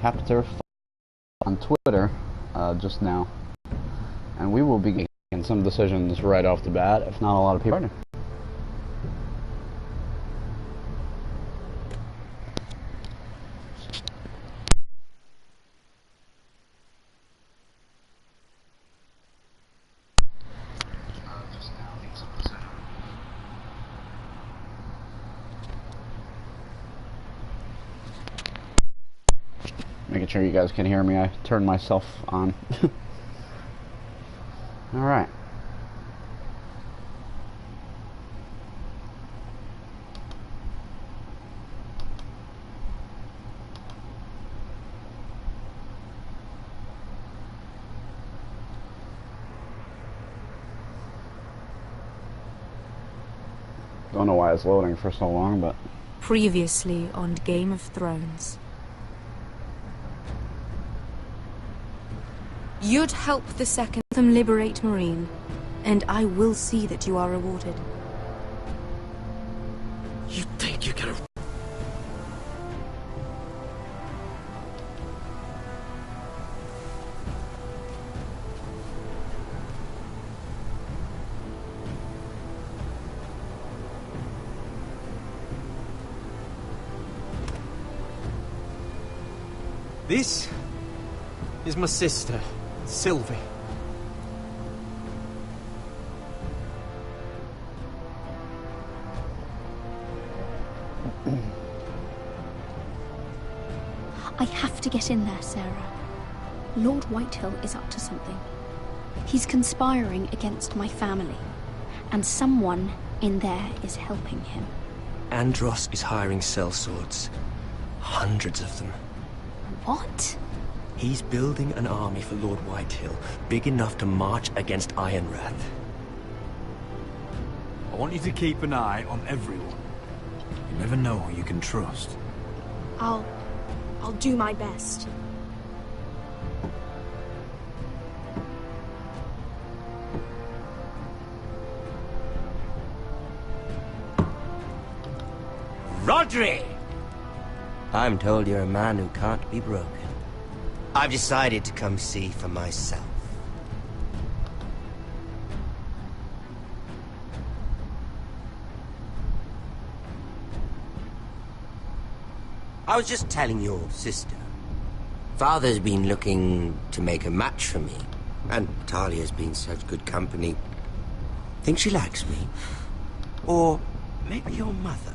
chapter 5 on Twitter just now, and we will be making some decisions right off the bat, if not a lot of people. Making sure you guys can hear me. I turned myself on. Alright. Don't know why it's loading for so long, but... Previously on Game of Thrones. You'd help the second them liberate Meereen, and I will see that you are rewarded. You think you're gonna... This is my sister, Sylvie. I have to get in there, Sarah. Lord Whitehill is up to something. He's conspiring against my family, and someone in there is helping him. Andros is hiring sellswords. Hundreds of them. What? He's building an army for Lord Whitehill, big enough to march against Ironrath. I want you to keep an eye on everyone. You never know who you can trust. I'll do my best. Rodri! I'm told you're a man who can't be broken. I've decided to come see for myself. I was just telling your sister. Father's been looking to make a match for me, and Talia's been such good company. Think she likes me? Or maybe your mother?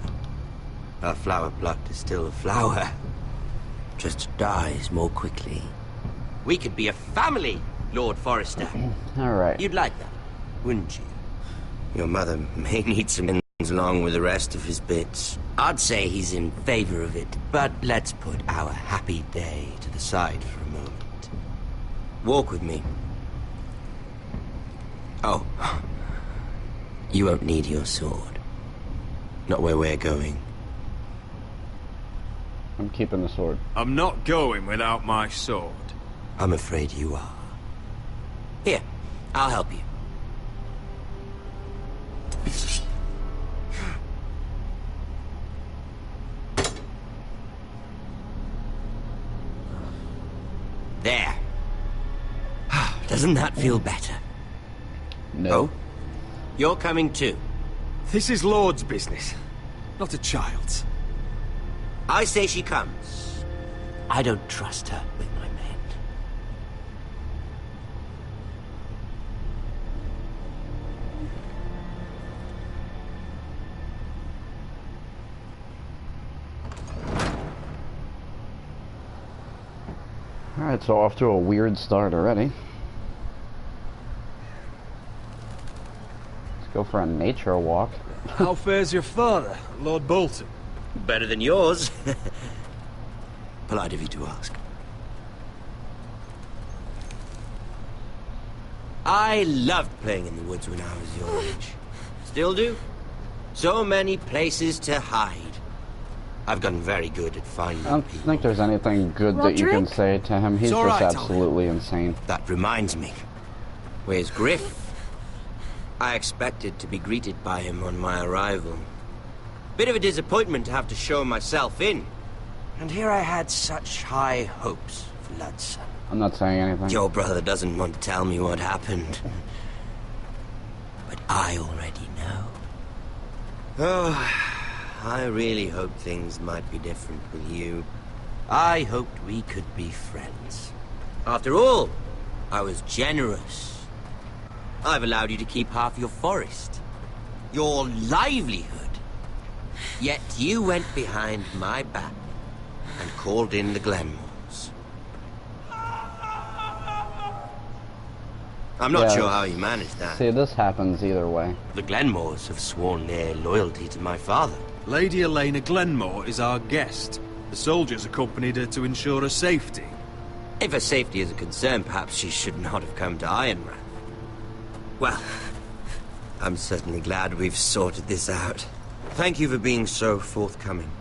A flower plucked is still a flower. Just dies more quickly. We could be a family, Lord Forrester. Alright. You'd like that, wouldn't you? Your mother may need some ends along with the rest of his bits. I'd say he's in favor of it, but let's put our happy day to the side for a moment. Walk with me. Oh. You won't need your sword. Not where we're going. I'm keeping the sword. I'm not going without my sword. I'm afraid you are. Here, I'll help you. There. Doesn't that feel better? No. Oh? You're coming too. This is Lord's business, not a child's. I say she comes. I don't trust her with my men. Alright, so off to a weird start already. Let's go for a nature walk. How fares your father, Lord Bolton? Better than yours. Polite of you to ask. I loved playing in the woods when I was your age. Still do. So many places to hide. I've gotten very good at finding I don't people. think there's anything good that you can Roderick? say to him. He's It's all just right, absolutely insane. That reminds me. Where's Griff? I expected to be greeted by him on my arrival. Bit of a disappointment to have to show myself in. And here I had such high hopes for Ludson. I'm not saying anything. Your brother doesn't want to tell me what happened. But I already know. Oh, I really hoped things might be different with you. I hoped we could be friends. After all, I was generous. I've allowed you to keep half your forest. Your livelihood. Yet you went behind my back and called in the Glenmores. I'm not sure how you managed that. See, this happens either way. The Glenmores have sworn their loyalty to my father. Lady Elena Glenmore is our guest. The soldiers accompanied her to ensure her safety. If her safety is a concern, perhaps she should not have come to Ironrath. Well, I'm certainly glad we've sorted this out. Thank you for being so forthcoming.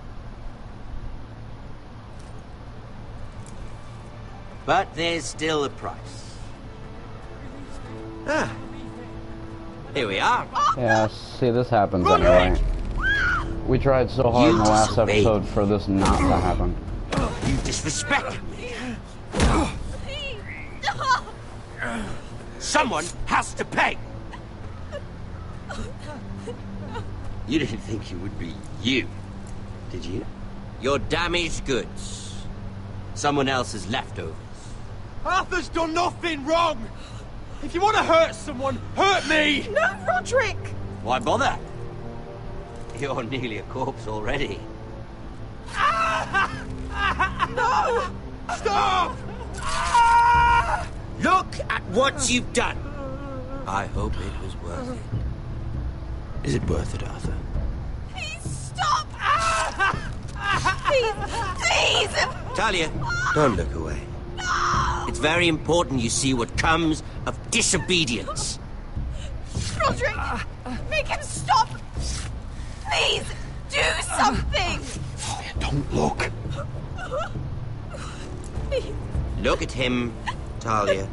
But there's still a price. Ah. Here we are. Yeah, see, this happens anyway. We tried so hard in the last episode for this not to happen. You disrespected me. Someone has to pay. You didn't think it would be you, did you? Your damaged goods. Someone else's leftovers. Arthur's done nothing wrong! If you want to hurt someone, hurt me! No, Roderick! Why bother? You're nearly a corpse already. No! Stop! Look at what you've done. I hope it was worth it. Is it worth it, Arthur? Please stop! Please! Please! Talia, don't look away. It's very important you see what comes of disobedience. Roderick! Make him stop! Please! Do something! Don't look. Please. Look at him, Talia.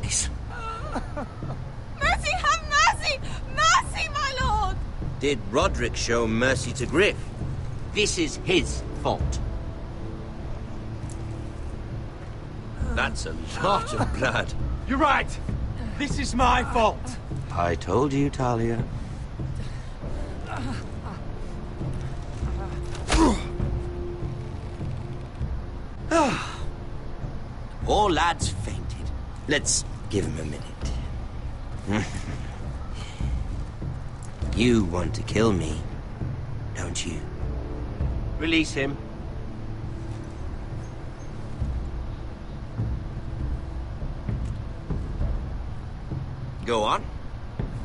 Listen. Mercy, have mercy! Mercy, my lord! Did Roderick show mercy to Griff? This is his fault. That's a lot of blood. You're right. This is my fault. I told you, Talia. Poor lad's fainted. Let's give him a minute. You want to kill me, don't you? Release him. Go on.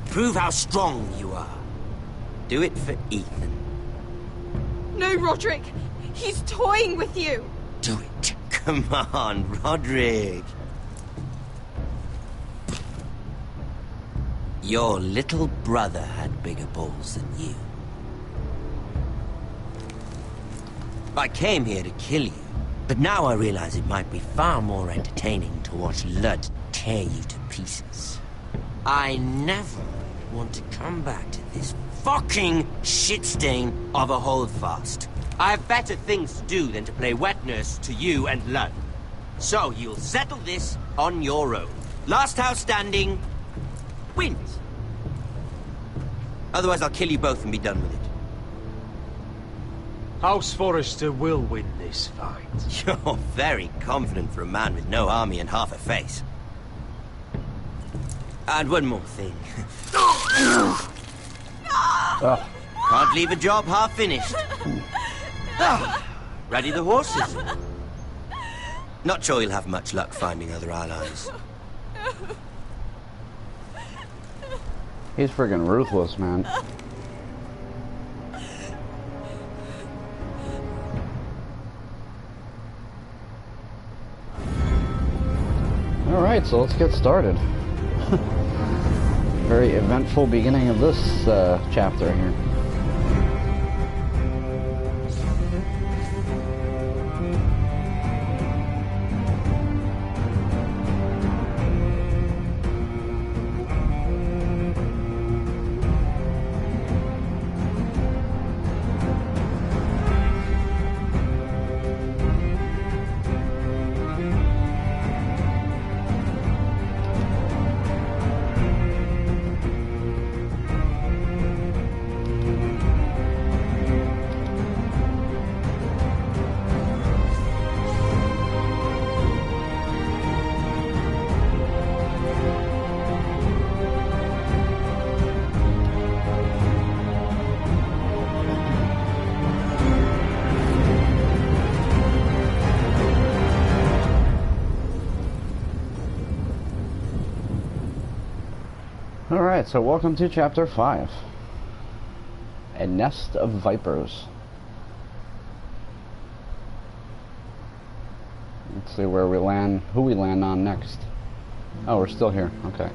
Prove how strong you are. Do it for Ethan. No, Roderick! He's toying with you! Do it. Come on, Roderick. Your little brother had bigger balls than you. I came here to kill you, but now I realize it might be far more entertaining to watch Lud tear you to pieces. I never want to come back to this fucking shit stain of a holdfast. I have better things to do than to play wet nurse to you and Lud. So you'll settle this on your own. Last house standing wins. Otherwise I'll kill you both and be done with it. House Forrester will win this fight. You're very confident for a man with no army and half a face. And one more thing. Can't leave a job half finished. Ready the horses? Not sure you'll have much luck finding other allies. He's friggin' ruthless, man. Alright, so let's get started. Very eventful beginning of this chapter here. Alright, so welcome to Chapter 5. A Nest of Vipers. Let's see where we land, who we land on next. Oh, we're still here. Okay.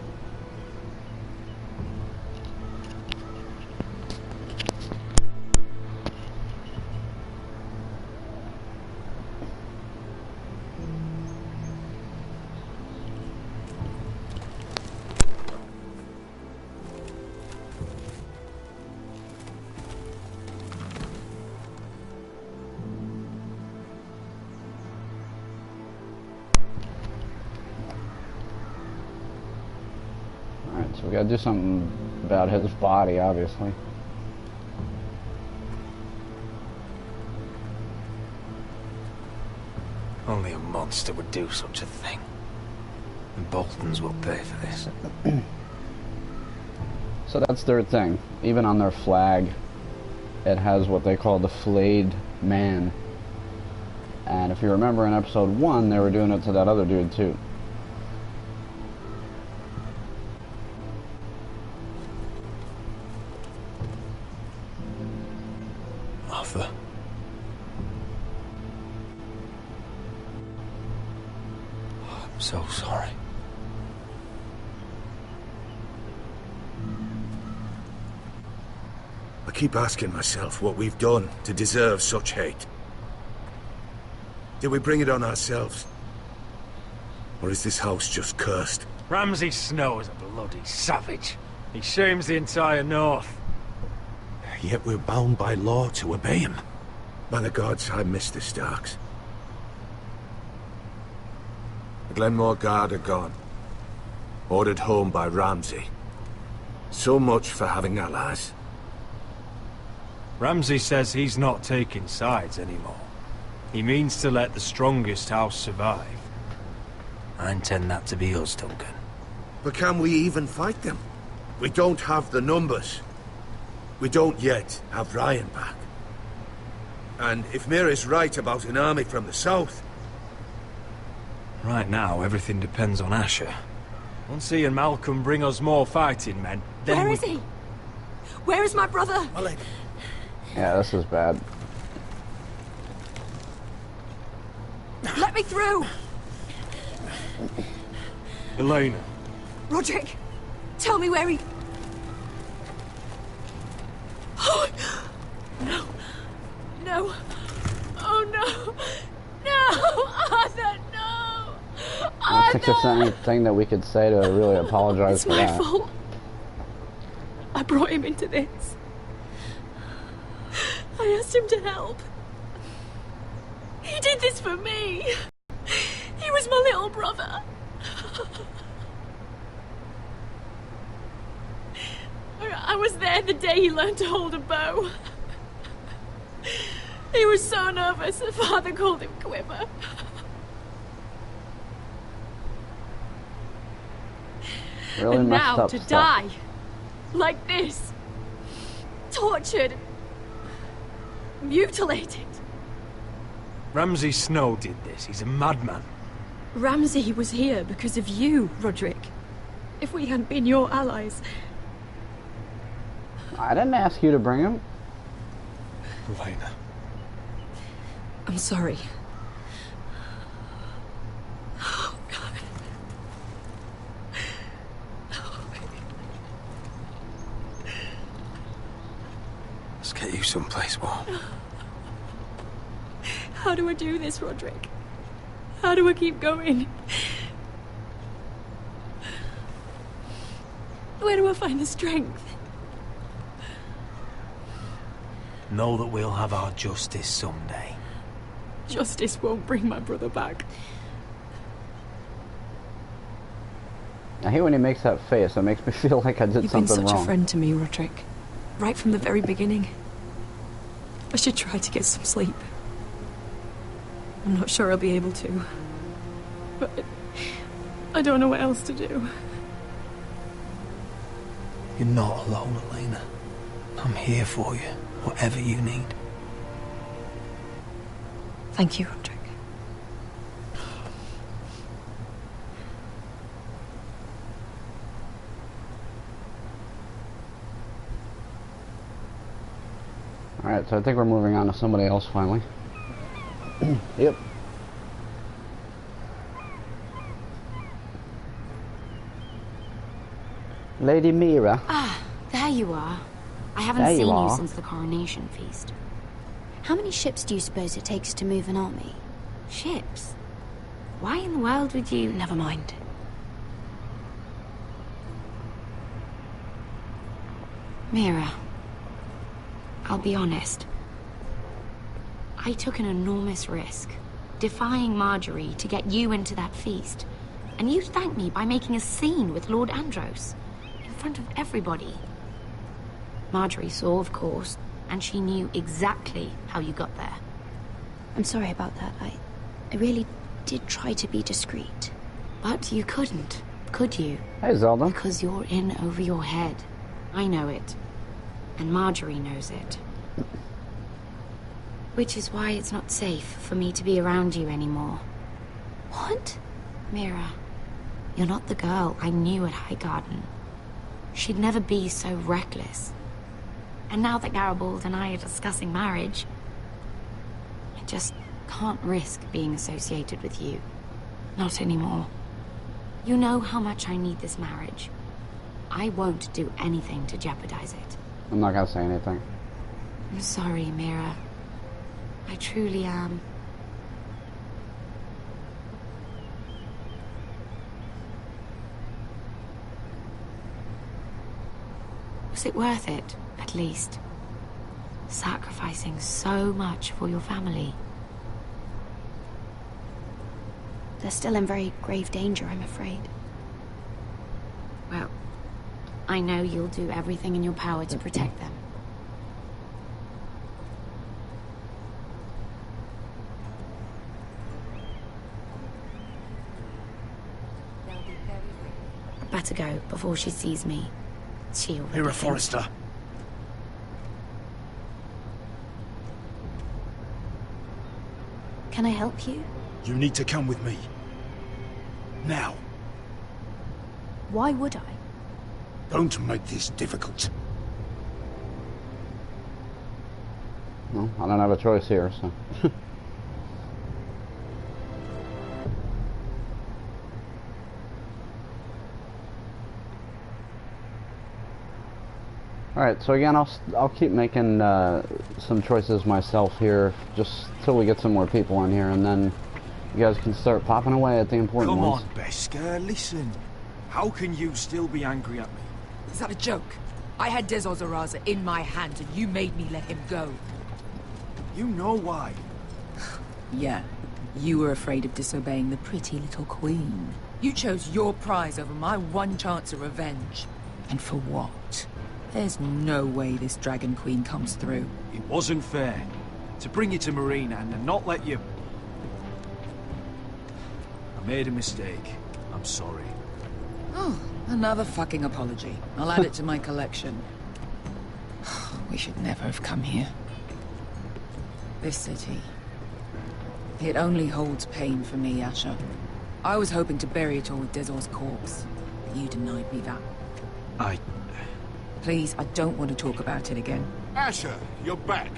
So we gotta do something about his body, obviously. Only a monster would do such a thing. The Boltons will pay for this. So that's their thing. Even on their flag, it has what they call the flayed man. And if you remember in episode 1, they were doing it to that other dude too. Arthur. I'm so sorry. I keep asking myself what we've done to deserve such hate. Did we bring it on ourselves? Or is this house just cursed? Ramsay Snow is a bloody savage. He shames the entire North. Yet we're bound by law to obey him. By the gods, I miss the Starks. The Glenmore Guard are gone. Ordered home by Ramsay. So much for having allies. Ramsay says he's not taking sides anymore. He means to let the strongest house survive. I intend that to be us, Duncan. But can we even fight them? We don't have the numbers. We don't yet have Ryan back. And if Mira's right about an army from the south... Right now, everything depends on Asher. Once he and Malcolm bring us more fighting men, then Where is he? Where is my brother? Yeah, this is bad. Let me through! Elena. Roderick, tell me where he... Oh, no. No. Oh, no. No! Arthur, no! I don't think there's anything that we could say to really apologize It's for my that. fault. I brought him into this. I asked him to help. He did this for me. He was my little brother. I was there the day he learned to hold a bow. He was so nervous, the father called him Quiver. Really And messed now up to stuff. die. Like this. Tortured. Mutilated. Ramsay Snow did this. He's a madman. Ramsay was here because of you, Roderick. If we hadn't been your allies... I didn't ask you to bring him. Elena. I'm sorry. Oh, God. Let's get you someplace warm. How do I do this, Roderick? How do I keep going? Where do I find the strength? Know that we'll have our justice someday. Justice won't bring my brother back. I hate when he makes that face. It makes me feel like I did You've been something such wrong. a friend to me, Roderick. Right from the very beginning. I should try to get some sleep. I'm not sure I'll be able to. But I don't know what else to do. You're not alone, Elena. I'm here for you, whatever you need. Thank you, Roderick. Alright, so I think we're moving on to somebody else finally. Yep. Lady Mira. Ah, there you are. I haven't seen you since the coronation feast. How many ships do you suppose it takes to move an army? Ships? Why in the world would you... Never mind. Mira, I'll be honest. I took an enormous risk, defying Marjorie to get you into that feast. And you thanked me by making a scene with Lord Andros, in front of everybody. Marjorie saw, of course, and she knew exactly how you got there. I'm sorry about that. I really did try to be discreet. But you couldn't, could you? Hey, Zelda. Because you're in over your head. I know it. And Marjorie knows it. Which is why it's not safe for me to be around you anymore. What? Mira, you're not the girl I knew at Highgarden. She'd never be so reckless. And now that Garibald and I are discussing marriage, I just can't risk being associated with you. Not anymore. You know how much I need this marriage. I won't do anything to jeopardize it. I'm not gonna say anything. I'm sorry, Mira. I truly am. Was it worth it, at least? Sacrificing so much for your family? They're still in very grave danger, I'm afraid. Well, I know you'll do everything in your power to protect them. Better go before she sees me. She already Mira thinks... Forrester. Can I help you? You need to come with me. Now. Why would I? Don't make this difficult. Well, I don't have a choice here, so... Alright, so again, I'll keep making some choices myself here, just till we get some more people in here, and then you guys can start popping away at the important ones. Come on, Beskar, listen. How can you still be angry at me? Is that a joke? I had Dez Ozaraza in my hand, and you made me let him go. You know why. Yeah, you were afraid of disobeying the pretty little queen. You chose your prize over my one chance of revenge. And for what? There's no way this Dragon Queen comes through. It wasn't fair. To bring you to Marina and not let you... I made a mistake. I'm sorry. Oh, another fucking apology. I'll add it to my collection. We should never have come here. This city... it only holds pain for me, Asher. I was hoping to bury it all with Dezor's corpse, but you denied me that. Please, I don't want to talk about it again. Asher, you're back.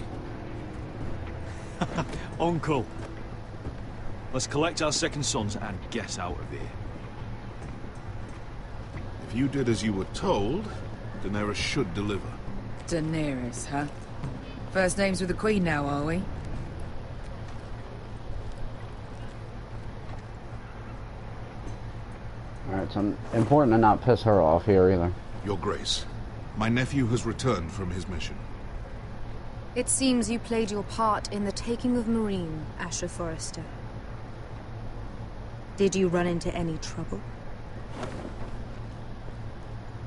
Uncle. Let's collect our second sons and get out of here. If you did as you were told, Daenerys should deliver. Daenerys, huh? First names with the Queen now, are we? Alright, so important to not piss her off here either. Your Grace, my nephew has returned from his mission. It seems you played your part in the taking of Marine, Asher Forrester. Did you run into any trouble?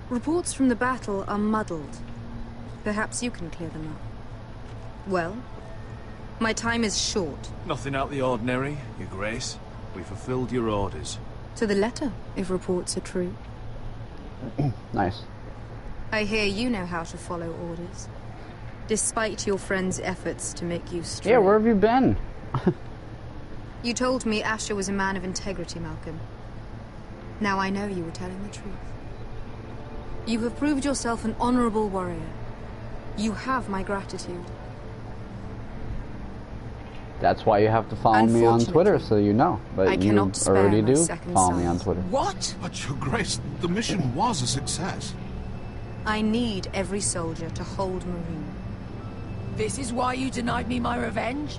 Reports from the battle are muddled. Perhaps you can clear them up. Well, my time is short. Nothing out the ordinary, Your Grace. We fulfilled your orders. To the letter, if reports are true. Nice. I hear you know how to follow orders, despite your friend's efforts to make you stray. Yeah, where have you been? You told me Asher was a man of integrity, Malcolm. Now I know you were telling the truth. You have proved yourself an honorable warrior. You have my gratitude. That's why you have to follow me on Twitter, so you know. But I you cannot spare already my do second follow me son. on Twitter. What? But Your Grace, the mission was a success. I need every soldier to hold Marine. This is why you denied me my revenge?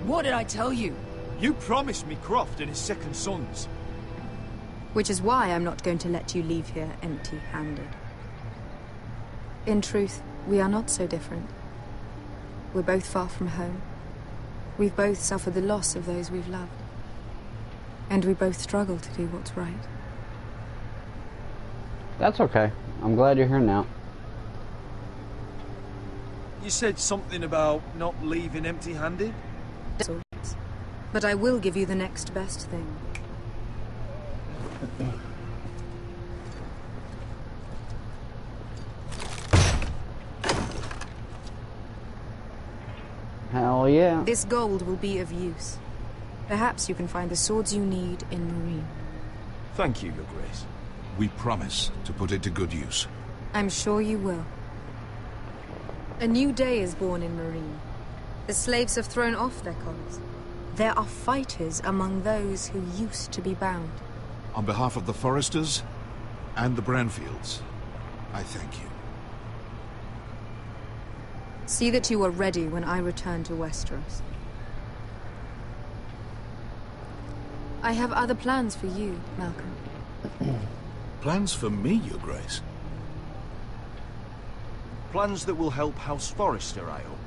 What did I tell you? You promised me Croft and his second sons. Which is why I'm not going to let you leave here empty-handed. In truth, we are not so different. We're both far from home. We've both suffered the loss of those we've loved. And we both struggle to do what's right. That's okay. I'm glad you're here now. You said something about not leaving empty-handed? But I will give you the next best thing. Hell yeah. This gold will be of use. Perhaps you can find the swords you need in Marine. Thank you, Your Grace. We promise to put it to good use. I'm sure you will. A new day is born in Marine. The slaves have thrown off their collars. There are fighters among those who used to be bound. On behalf of the Foresters and the Branfields, I thank you. See that you are ready when I return to Westeros. I have other plans for you, Malcolm. Plans for me, Your Grace? Plans that will help House Forrester, I hope.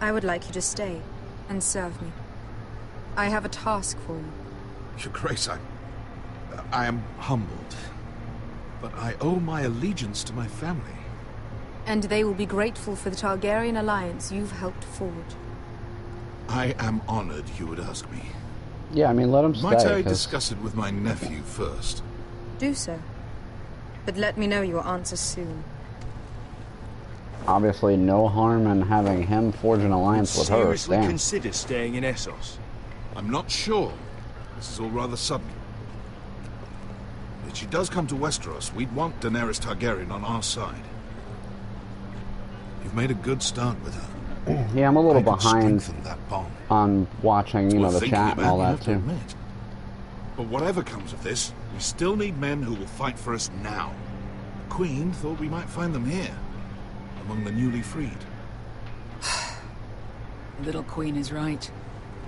I would like you to stay and serve me. I have a task for you. Your Grace, I am humbled, but I owe my allegiance to my family. And they will be grateful for the Targaryen alliance you've helped forge. I am honored you would ask me. Yeah, I mean, let him stay. Might I discuss it with my nephew first? Do so. But let me know your answer soon. Obviously, no harm in having him forge an alliance with her. Seriously Damn. consider staying in Essos. I'm not sure. This is all rather sudden. If she does come to Westeros, we'd want Daenerys Targaryen on our side. You've made a good start with her. Yeah, I'm a little I could behind strengthen that bond. on watching, you know, the Thinking chat and about, all you that have to too. admit. But whatever comes of this, we still need men who will fight for us now. The Queen thought we might find them here, among the newly freed. Little Queen is right.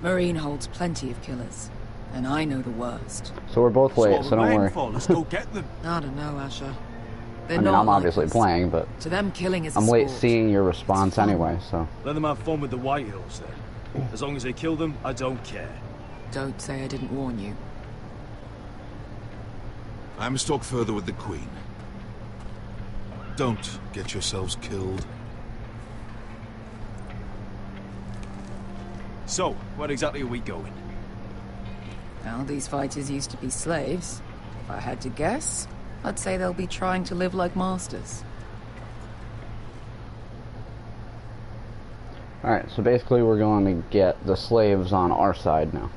Marine holds plenty of killers, and I know the worst. So we're both late, so don't worry. Let's go get them. I don't know, Asher. I mean, I'm obviously playing, but To them, killing is a I'm late sport. seeing your response anyway, so. Let them have fun with the Whitehills, then. As long as they kill them, I don't care. Don't say I didn't warn you. I must talk further with the Queen. Don't get yourselves killed. So, where exactly are we going? Well, these fighters used to be slaves. If I had to guess, I'd say they'll be trying to live like masters. Alright, so basically we're going to get the slaves on our side now.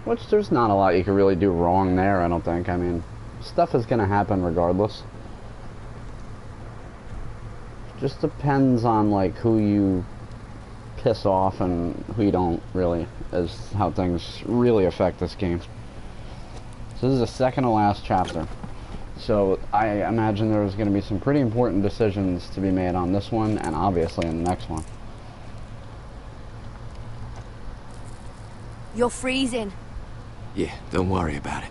Which, there's not a lot you can really do wrong there, I don't think. I mean, stuff is going to happen regardless. Just depends on, like, who you piss off and who you don't, really, is how things really affect this game. So this is the second to last chapter. So I imagine there's going to be some pretty important decisions to be made on this one, and obviously in the next one. You're freezing. Yeah, don't worry about it.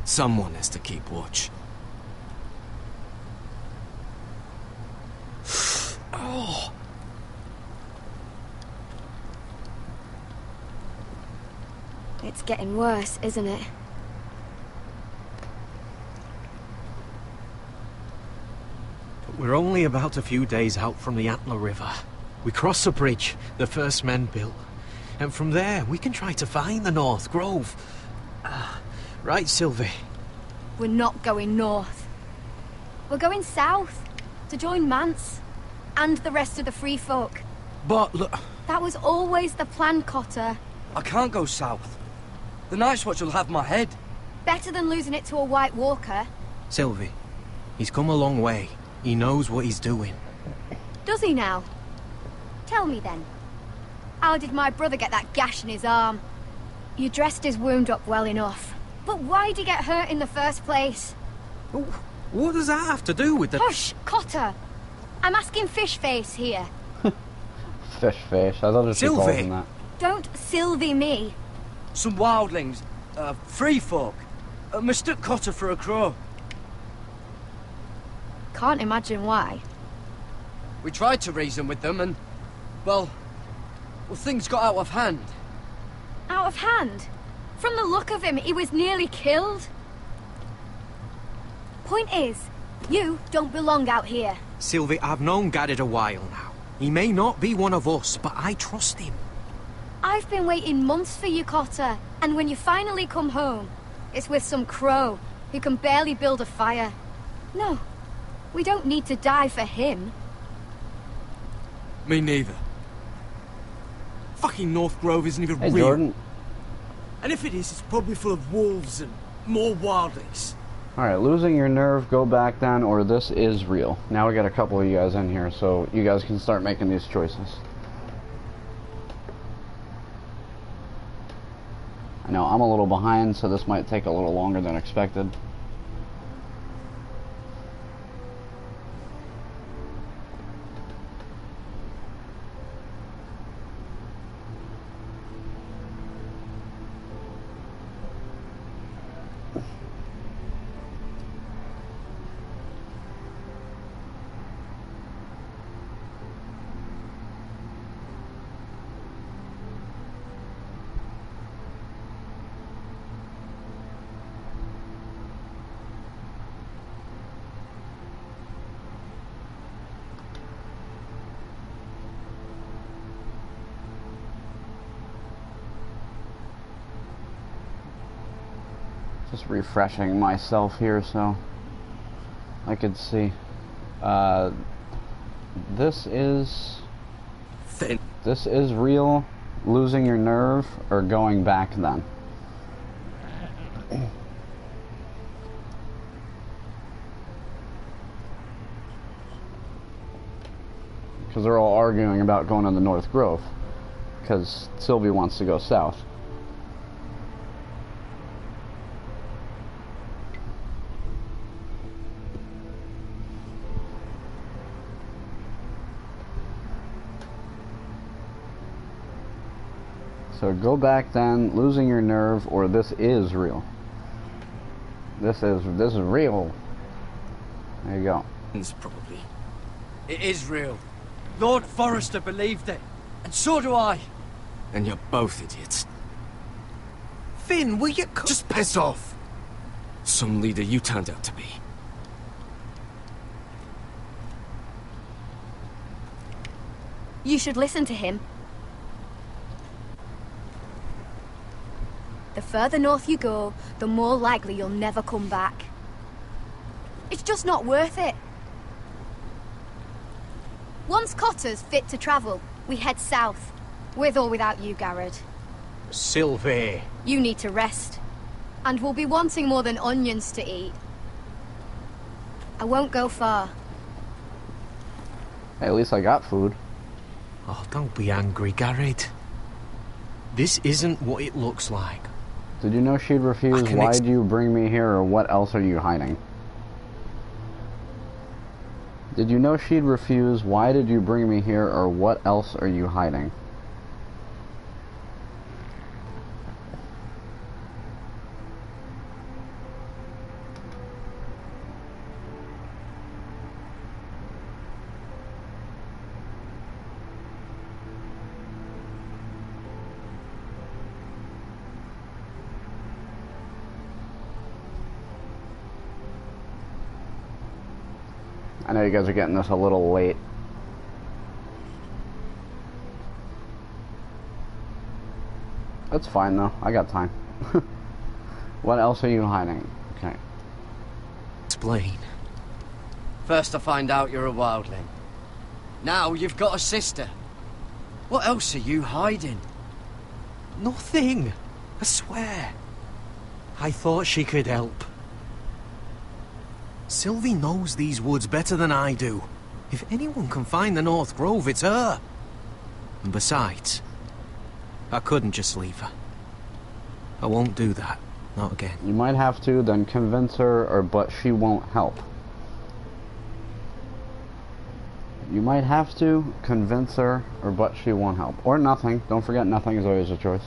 Someone has to keep watch. Oh. It's getting worse, isn't it? But we're only about a few days out from the Antler River. We cross the bridge the first men built. And from there, we can try to find the North Grove. Right, Sylvie? We're not going north. We're going south to join Mance and the rest of the Free Folk. But look... That was always the plan, Cotter. I can't go south. The Night's Watch will have my head. Better than losing it to a White Walker. Sylvie, he's come a long way. He knows what he's doing. Does he now? Tell me then, how did my brother get that gash in his arm? You dressed his wound up well enough, but why'd he get hurt in the first place? What does that have to do with the... Hush, Cotter! I'm asking Fishface here. Fishface, I thought it was called him that. Don't Sylvie me. Some wildlings, free folk, mistook Cotter for a crow. Can't imagine why. We tried to reason with them and, well, things got out of hand. Out of hand? From the look of him, he was nearly killed. Point is, you don't belong out here. Sylvie, I've known Garrett a while now. He may not be one of us, but I trust him. I've been waiting months for you, Cotter, and when you finally come home, it's with some crow who can barely build a fire. No, we don't need to die for him. Me neither. Fucking North Grove isn't even Hey, real. Jordan. And if it is, it's probably full of wolves and more wildlings. Alright, losing your nerve, go back then, or this is real. Now we got a couple of you guys in here, so you guys can start making these choices. I know, I'm a little behind, so this might take a little longer than expected. Just refreshing myself here so I could see. This is real, losing your nerve, or going back then. Because they're all arguing about going to the North Grove, because Sylvie wants to go south. So go back then, losing your nerve, or this is real. This is real. There you go. Probably. It is real. Lord Forrester believed it, and so do I. And you're both idiots. Finn, will you... Just piss off! Some leader you turned out to be. You should listen to him. The further north you go, the more likely you'll never come back. It's just not worth it. Once Cotter's fit to travel, we head south. With or without you, Garrett. Sylvie. You need to rest. And we'll be wanting more than onions to eat. I won't go far. Hey, at least I got food. Oh, don't be angry, Garrett. This isn't what it looks like. Did you know she'd refuse? Why'd you bring me here, or what else are you hiding? Did you know she'd refuse? Why did you bring me here, or what else are you hiding? I know you guys are getting this a little late. That's fine though, I got time. What else are you hiding? Okay. Explain. First I find out you're a wildling. Now you've got a sister. What else are you hiding? Nothing. I swear. I thought she could help. Sylvie knows these woods better than I do. If anyone can find the North Grove, it's her. And besides, I couldn't just leave her. I won't do that. Not again. You might have to, then convince her, or but she won't help. You might have to convince her, or but she won't help. Or nothing. Don't forget, nothing is always a choice.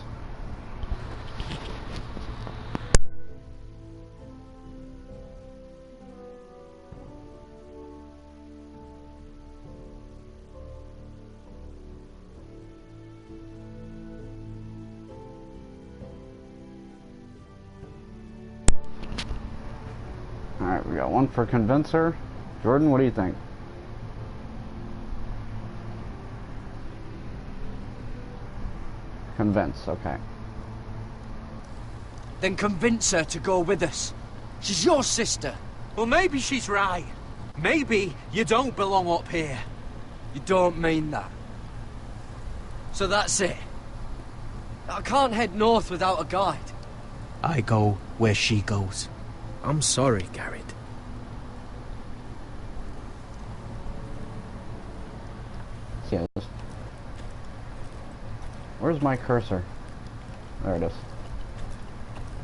Alright, we got one for convince her. Jordan, what do you think? Convince, okay. Then convince her to go with us. She's your sister. Well, maybe she's right. Maybe you don't belong up here. You don't mean that. So that's it. I can't head north without a guide. I go where she goes. I'm sorry, Garrett. Yeah. Where's my cursor? There it is.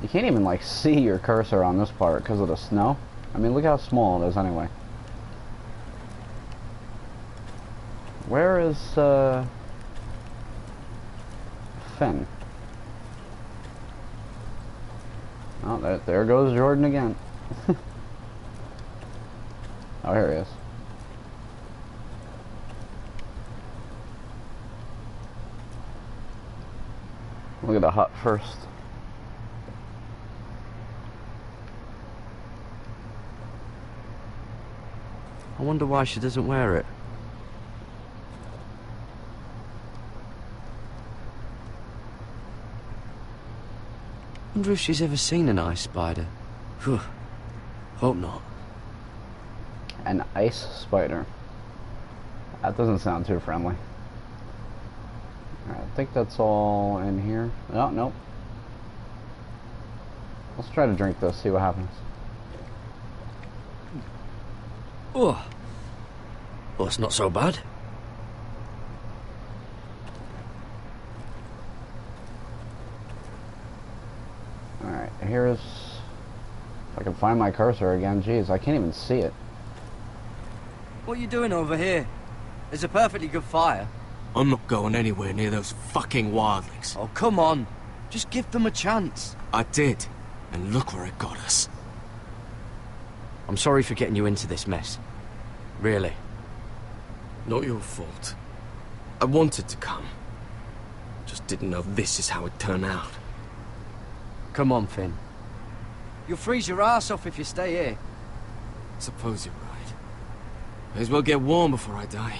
You can't even like see your cursor on this part because of the snow. I mean, look how small it is anyway. Where is Finn? Oh, there goes Jordan again. Oh, here he is. Look at the hut first. I wonder why she doesn't wear it. Wonder if she's ever seen an ice spider. Phew. Hope not. An ice spider. That doesn't sound too friendly. Alright, I think that's all in here. Oh, nope. Let's try to drink this, see what happens. Oh. Well, it's not so bad. Alright, here's... If I can find my cursor again, jeez, I can't even see it. What are you doing over here? There's a perfectly good fire. I'm not going anywhere near those fucking wildlings. Oh, come on. Just give them a chance. I did, and look where it got us. I'm sorry for getting you into this mess. Really. Not your fault. I wanted to come. Just didn't know this is how it turned out. Come on, Finn. You'll freeze your ass off if you stay here. Suppose you're right. May as well get warm before I die.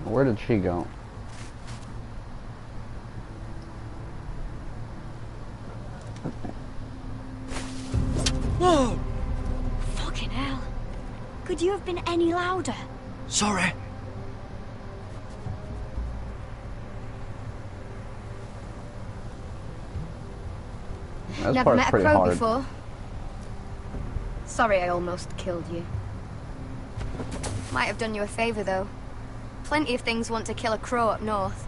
Where did she go? Whoa! Fucking hell. Could you have been any louder? Sorry. Never met a crow before. Sorry I almost killed you. Might have done you a favor, though. Plenty of things want to kill a crow up north.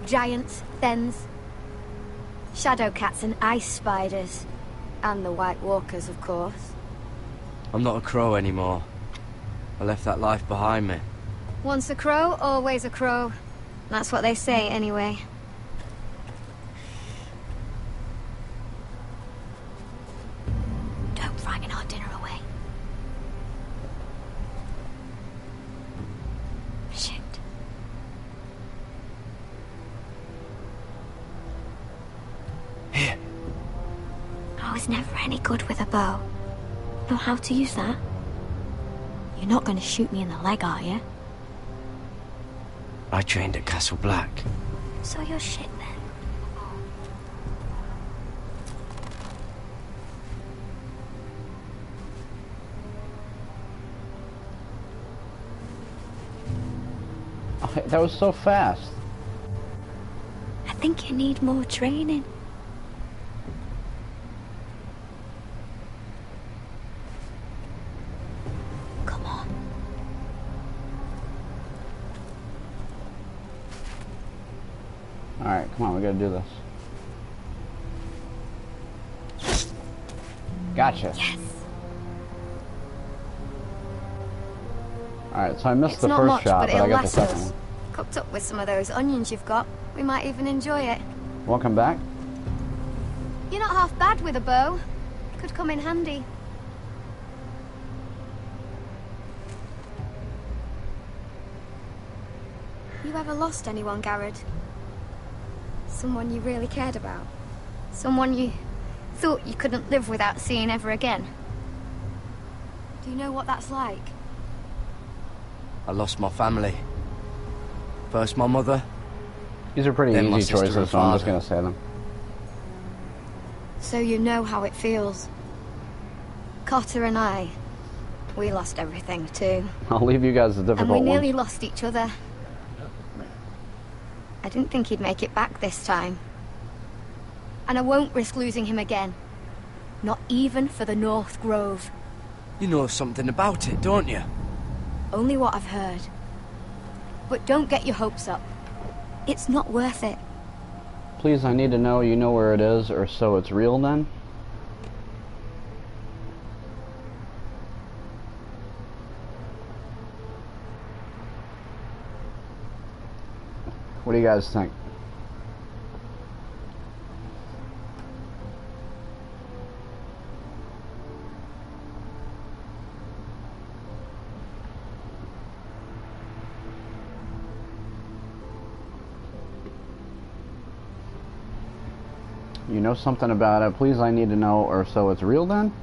Giants, thens, shadow cats and ice spiders. And the White Walkers, of course. I'm not a crow anymore. I left that life behind me. Once a crow, always a crow. That's what they say, anyway. Don't frighten our dinner away. Shit. Here. I was never any good with a bow. Know how to use that? You're not going to shoot me in the leg, are you? I trained at Castle Black. So you're shit then. Oh, that was so fast. I think you need more training. Alright, come on, we gotta do this. Gotcha. Yes. Alright, so I missed It's the not first much, shot, but but I it'll got the last second us. one. Cooked up with some of those onions you've got. We might even enjoy it. Welcome back. You're not half bad with a bow. Could come in handy. You ever lost anyone, Garrett? Someone you really cared about? Someone you thought you couldn't live without seeing ever again? Do you know what that's like? I lost my family. First my mother. These are pretty then my easy sister choices, and so I'm just father. gonna say them. So you know how it feels. Cotter and I, we lost everything too. I'll leave you guys the And difficult we one. nearly lost each other. I didn't think he'd make it back this time. And I won't risk losing him again. Not even for the North Grove. You know something about it, don't you? Only what I've heard. But don't get your hopes up. It's not worth it. Please, I need to know you know where it is, or so it's real then? What do you guys think? You know something about it. Please, I need to know, or so it's real then?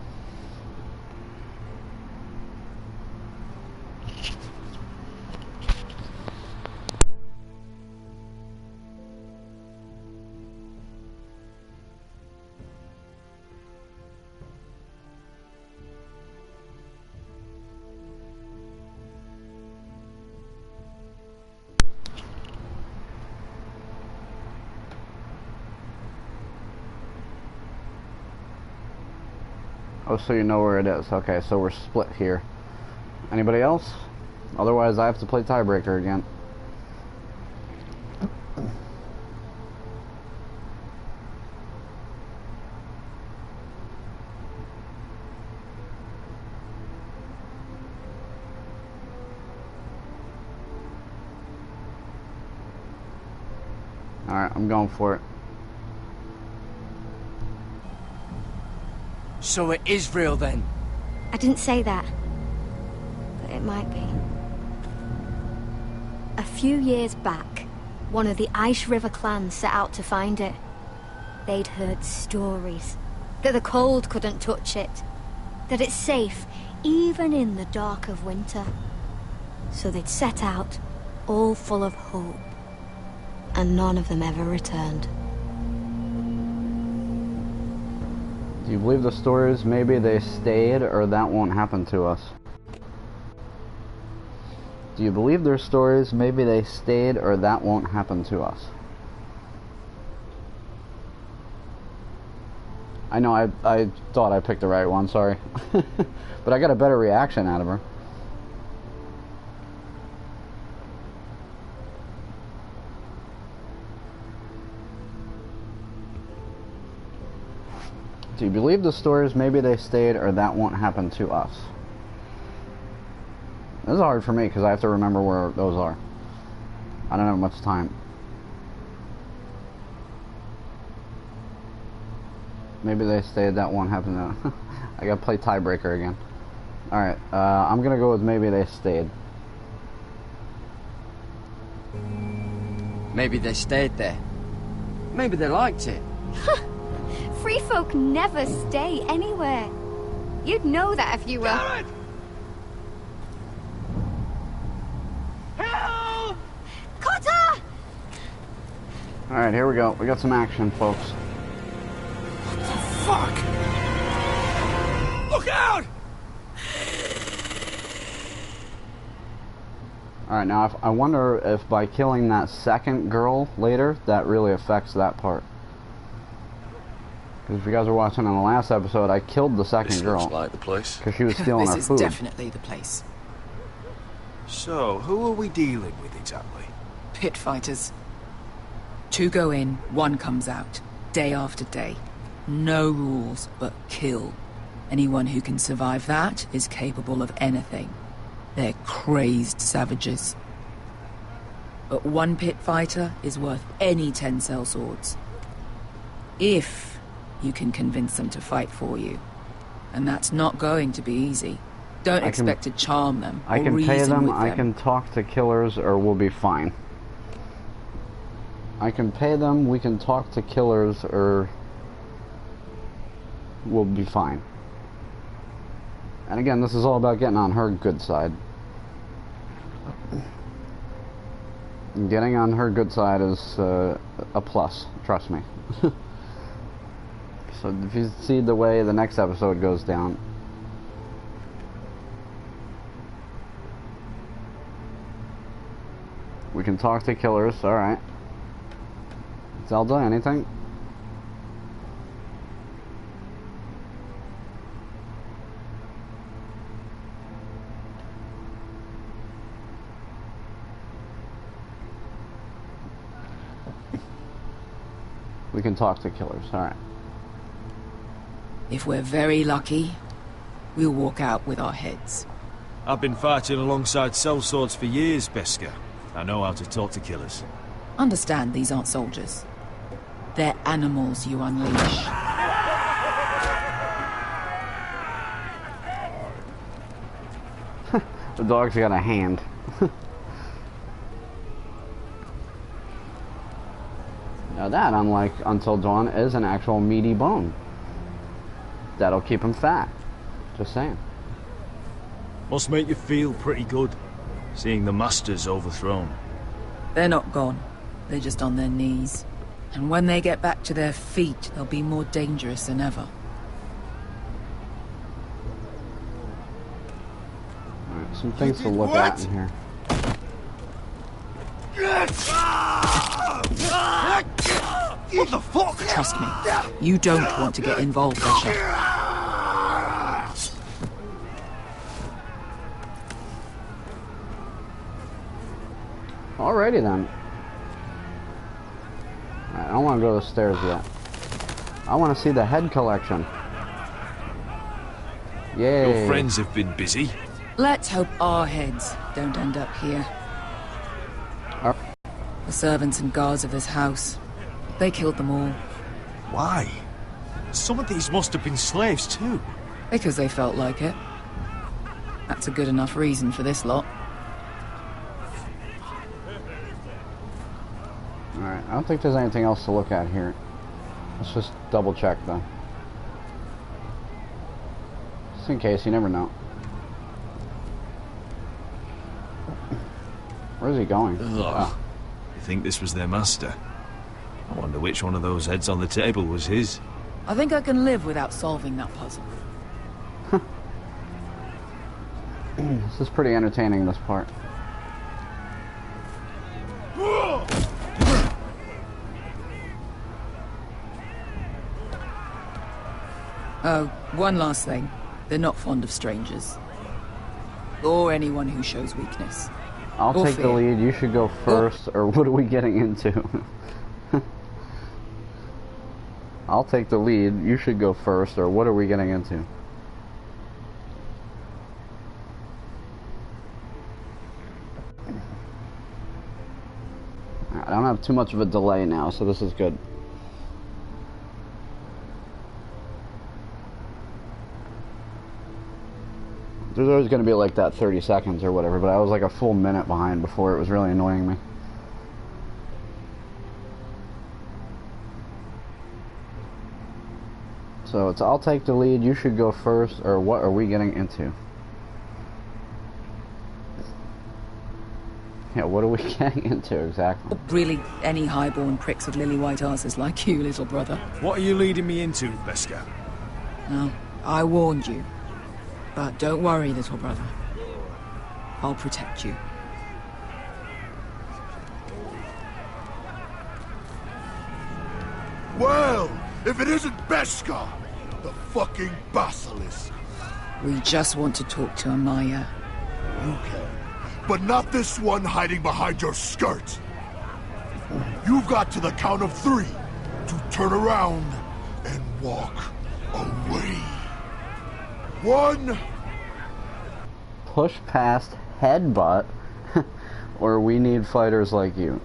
Oh, so you know where it is. Okay, so we're split here. Anybody else? Otherwise, I have to play tiebreaker again. Alright, I'm going for it. So it is real then? I didn't say that. But it might be. A few years back, one of the Ice River clans set out to find it. They'd heard stories. That the cold couldn't touch it. That it's safe, even in the dark of winter. So they'd set out, all full of hope. And none of them ever returned. Do you believe the stories? Maybe they stayed, or that won't happen to us. Do you believe their stories? Maybe they stayed, or that won't happen to us. I know, I thought I picked the right one, sorry. But I got a better reaction out of her. Do you believe the stories? Maybe they stayed, or that won't happen to us. This is hard for me because I have to remember where those are. I don't have much time. Maybe they stayed, that won't happen to I gotta play tiebreaker again. Alright, I'm gonna go with maybe they stayed. Maybe they stayed there. Maybe they liked it. Free folk never stay anywhere. You'd know that if you were... Garrett! Help! Cotter! Alright, here we go. We got some action, folks. Fuck! Look out! Alright, now I wonder if by killing that second girl later, that really affects that part. Because if you guys were watching on the last episode, I killed the second girl. Looks like the place. Because she was stealing our This food. is definitely the place. So, who are we dealing with exactly? Pit fighters. 2 go in, 1 comes out. Day after day. No rules, but kill. Anyone who can survive that is capable of anything. They're crazed savages. But 1 pit fighter is worth any 10 sellswords. If you can convince them to fight for you. And that's not going to be easy. Don't expect to charm them or I can reason pay them, with them. I can talk to killers, or we'll be fine. I can pay them, we can talk to killers, or we'll be fine. And again, this is all about getting on her good side. Getting on her good side is a plus, trust me. So if you see the way the next episode goes down, we can talk to killers, alright. Zelda, anything? We can talk to killers, alright. If we're very lucky, we'll walk out with our heads. I've been fighting alongside sellswords for years, Beskar. I know how to talk to killers. Understand these aren't soldiers. They're animals you unleash. The dog's got a hand. Now that, unlike Until Dawn, is an actual meaty bone. That'll keep him fat. Just saying. Must make you feel pretty good, seeing the Masters overthrown. They're not gone. They're just on their knees. And when they get back to their feet, they'll be more dangerous than ever. Alright, some things to look at in here. What the fuck? Trust me, you don't want to get involved, Bishop. Alrighty then. Alright, I don't want to go to the stairs yet. I want to see the head collection. Yay. Your friends have been busy. Let's hope our heads don't end up here. The servants and guards of this house, they killed them all. Why? Some of these must have been slaves too. Because they felt like it. That's a good enough reason for this lot. Alright, I don't think there's anything else to look at here. Let's just double check though. Just in case, you never know. Where's he going? Oh. You think this was their master? I wonder which one of those heads on the table was his. I think I can live without solving that puzzle. This is pretty entertaining, this part. Oh, one last thing. They're not fond of strangers. Or anyone who shows weakness. I'll take the lead, you should go first, or what are we getting into? I'll take the lead, you should go first, or what are we getting into? I don't have too much of a delay now, so this is good. There's always going to be like that 30 seconds or whatever, but I was like a full minute behind before. It was really annoying me. So it's I'll take the lead, you should go first, or what are we getting into? Yeah, what are we getting into exactly? Really, any highborn pricks with lily white asses like you, little brother. What are you leading me into, Beskar? No, I warned you. But don't worry, little brother. I'll protect you. Well, if it isn't Beskar, the fucking basilisk. We just want to talk to Amaya. You can, but not this one hiding behind your skirt. You've got to the count of 3 to turn around and walk away. 1. Push past headbutt, or we need fighters like you.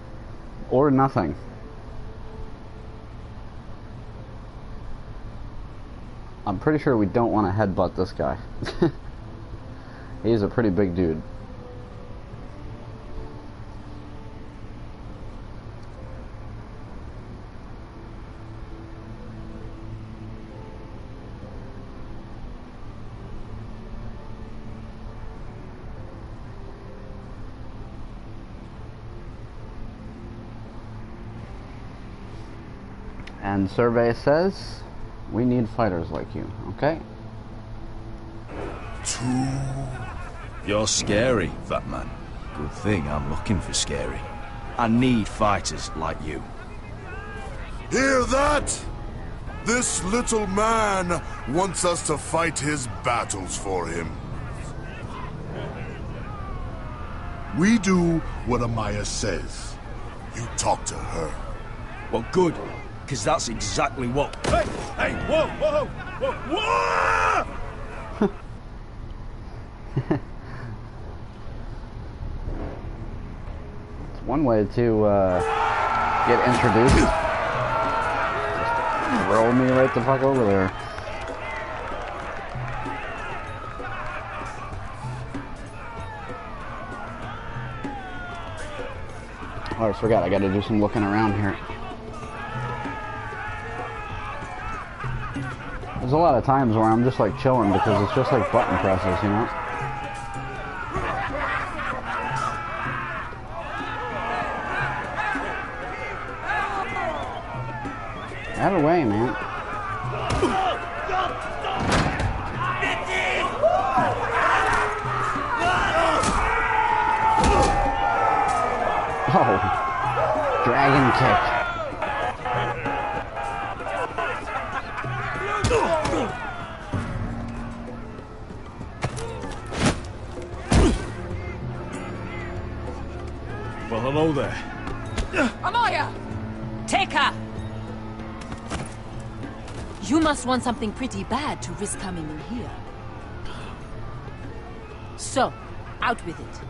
Or nothing. I'm pretty sure we don't want to headbutt this guy. He's a pretty big dude. And survey says we need fighters like you, okay? 2. You're scary, fat man. Good thing I'm looking for scary. I need fighters like you. Hear that? This little man wants us to fight his battles for him. We do what Amaya says. You talk to her. Well, good. Because that's exactly what... Hey! Hey! Whoa! Whoa! Whoa! Whoa! It's one way to get introduced. Just throw me right the fuck over there. Oh, I forgot. I gotta do some looking around here. There's a lot of times where I'm just like chilling because it's just like button presses, you know? Out of the way, man. Oh, dragon kick. Well, hello there. Amaya! Take her! You must want something pretty bad to risk coming in here. So, out with it.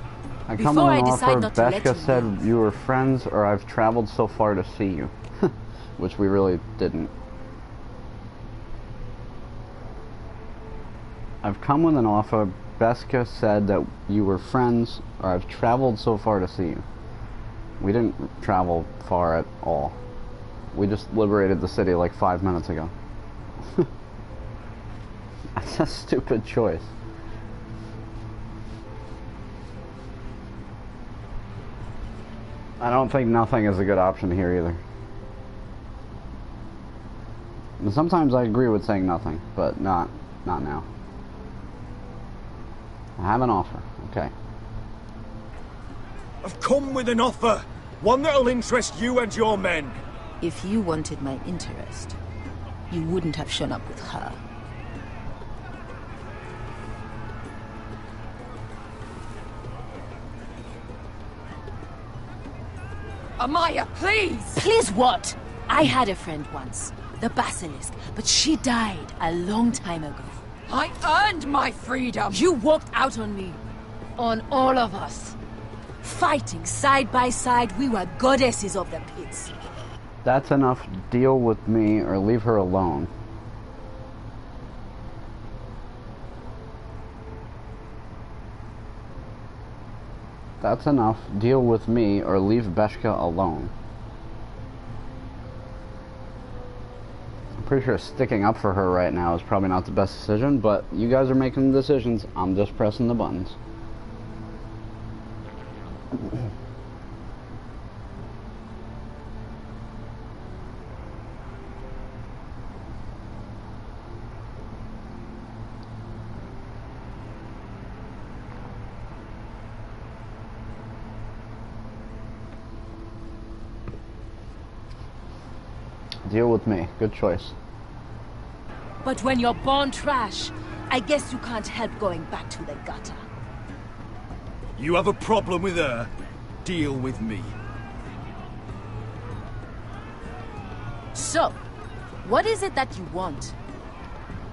I come on an offer. Beshka said you were friends, or I've traveled so far to see you. Which we really didn't. I've come with an offer. Beshka said that you were friends, or I've traveled so far to see you. We didn't travel far at all. We just liberated the city like 5 minutes ago. That's a stupid choice. I don't think nothing is a good option here either. And sometimes I agree with saying nothing, but not now. I have an offer, okay. I've come with an offer. One that'll interest you and your men. If you wanted my interest, you wouldn't have shown up with her. Amaya, please! Please what? I had a friend once, the Basilisk, but she died a long time ago. I earned my freedom! You walked out on me. On all of us. Fighting side by side, we were goddesses of the pits. That's enough. Deal with me or leave her alone. That's enough. Deal with me or leave Beshka alone. I'm pretty sure sticking up for her right now is probably not the best decision, but you guys are making the decisions. I'm just pressing the buttons. Deal with me. Good choice. But when you're born trash, I guess you can't help going back to the gutter. You have a problem with her? Deal with me. So, what is it that you want?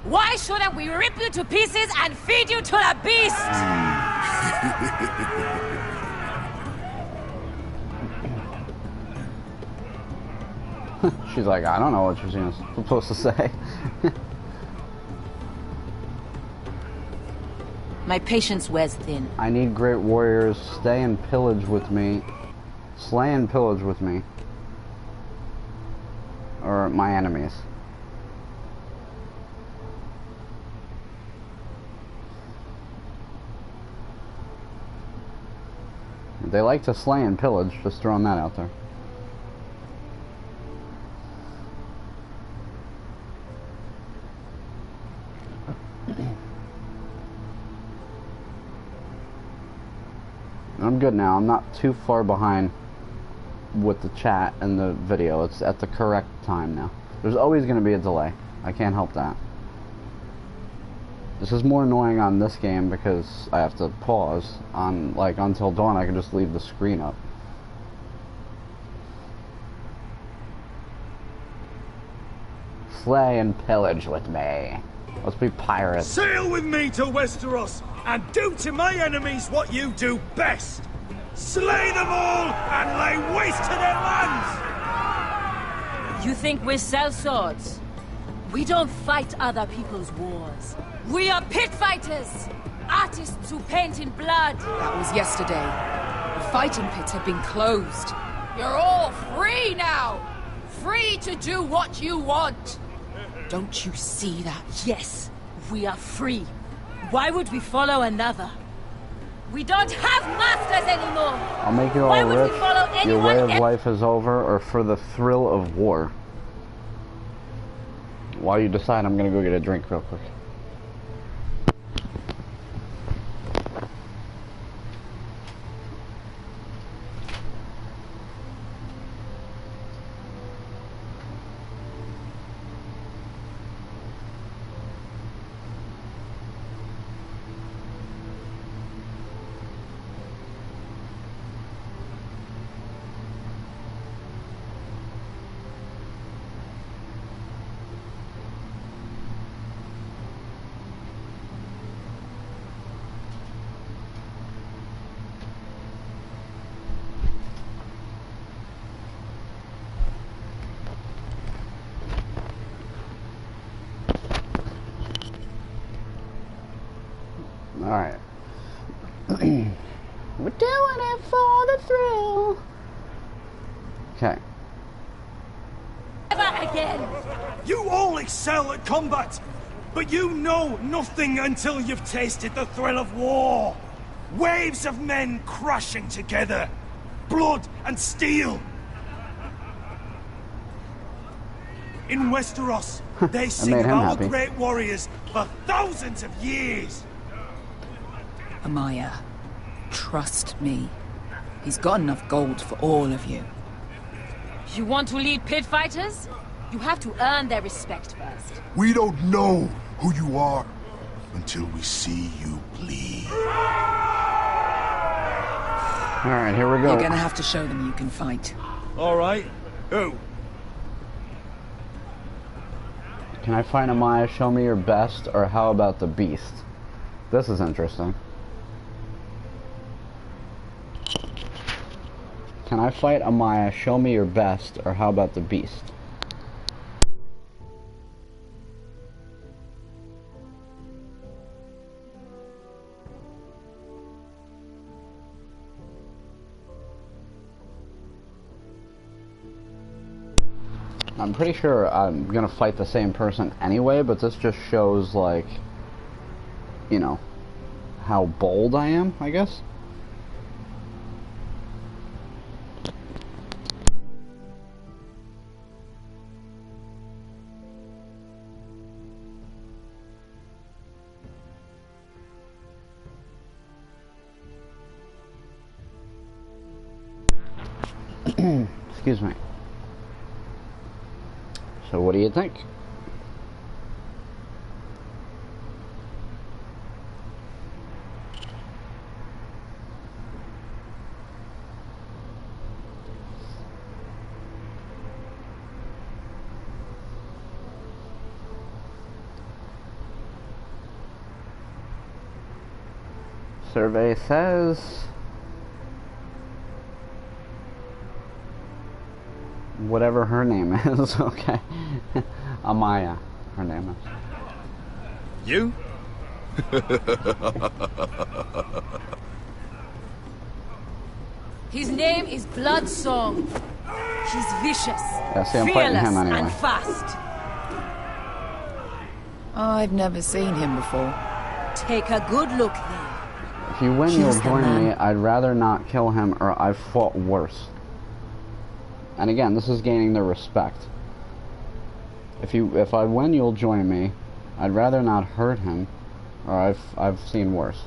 Why shouldn't we rip you to pieces and feed you to the beast? She's like, I don't know what she's supposed to say. My patience wears thin. I need great warriors. Stay and pillage with me. Slay and pillage with me. Or my enemies. They like to slay and pillage, just throwing that out there. I'm good now. I'm not too far behind with the chat and the video. It's at the correct time now. There's always going to be a delay. I can't help that. This is more annoying on this game because I have to pause. On, like, Until Dawn, I can just leave the screen up. Slay and pillage with me. Let's be pirates. Sail with me to Westeros and do to my enemies what you do best. Slay them all and lay waste to their lands. You think we sell swords? We don't fight other people's wars. We are pit fighters! Artists who paint in blood! That was yesterday. The fighting pits have been closed. You're all free now! Free to do what you want! Don't you see that? Yes, we are free. Why would we follow another? We don't have masters anymore! I'll make you all rich. Your way of life is over, or for the thrill of war. While you decide, I'm gonna go get a drink real quick. Alright. We're doing it for the thrill. Okay. Never again! You all excel at combat, but you know nothing until you've tasted the thrill of war. Waves of men crashing together. Blood and steel. In Westeros, they sing of our great warriors for thousands of years. Amaya, trust me. He's got enough gold for all of you. You want to lead pit fighters? You have to earn their respect first. We don't know who you are until we see you bleed. Alright, here we go. You're gonna have to show them you can fight. Alright. Who? Can I find Amaya, show me your best, or how about the beast? This is interesting. Can I fight Amaya, show me your best, or how about the beast? I'm pretty sure I'm gonna fight the same person anyway, but this just shows, like, you know, how bold I am, I guess. Excuse me. So what do you think? Survey says... whatever her name is, okay. Amaya, her name is. You? His name is Bloodsong. He's vicious, Yeah, see, I'm fighting fearless, him anyway. and fast. I've never seen him before. Take a good look then. If you win, He's you'll the join man. me. I'd rather not kill him, or I've fought worse. And again, this is gaining their respect. If I win, you'll join me. I'd rather not hurt him, or I've seen worse.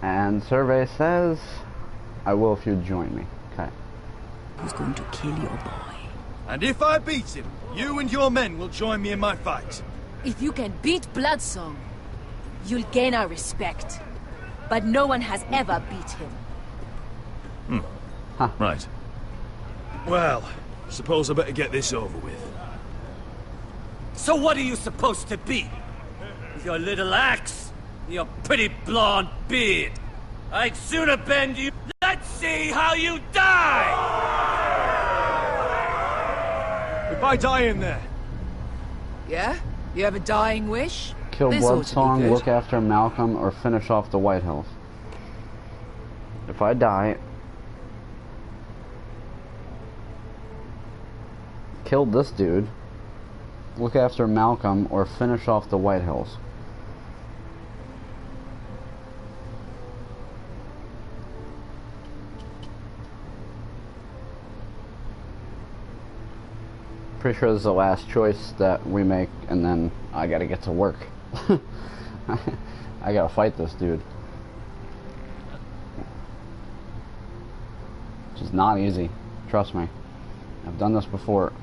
And survey says, I will if you join me. Okay. Who's going to kill your boy? And if I beat him, you and your men will join me in my fight. If you can beat Bloodsong, you'll gain our respect. But no one has ever beat him. Right. Well, suppose I better get this over with. So what are you supposed to be? With your little axe? Your pretty blonde beard? I'd sooner bend you. Let's see how you die! If I die in there. Yeah? You have a dying wish? Kill This ought to be Bloodsong, good. look after Malcolm, or finish off the White Hills. If I die... kill this dude, look after Malcolm, or finish off the White Hills. Pretty sure this is the last choice that we make, and then I gotta get to work. I gotta fight this dude. Which is not easy. Trust me. I've done this before.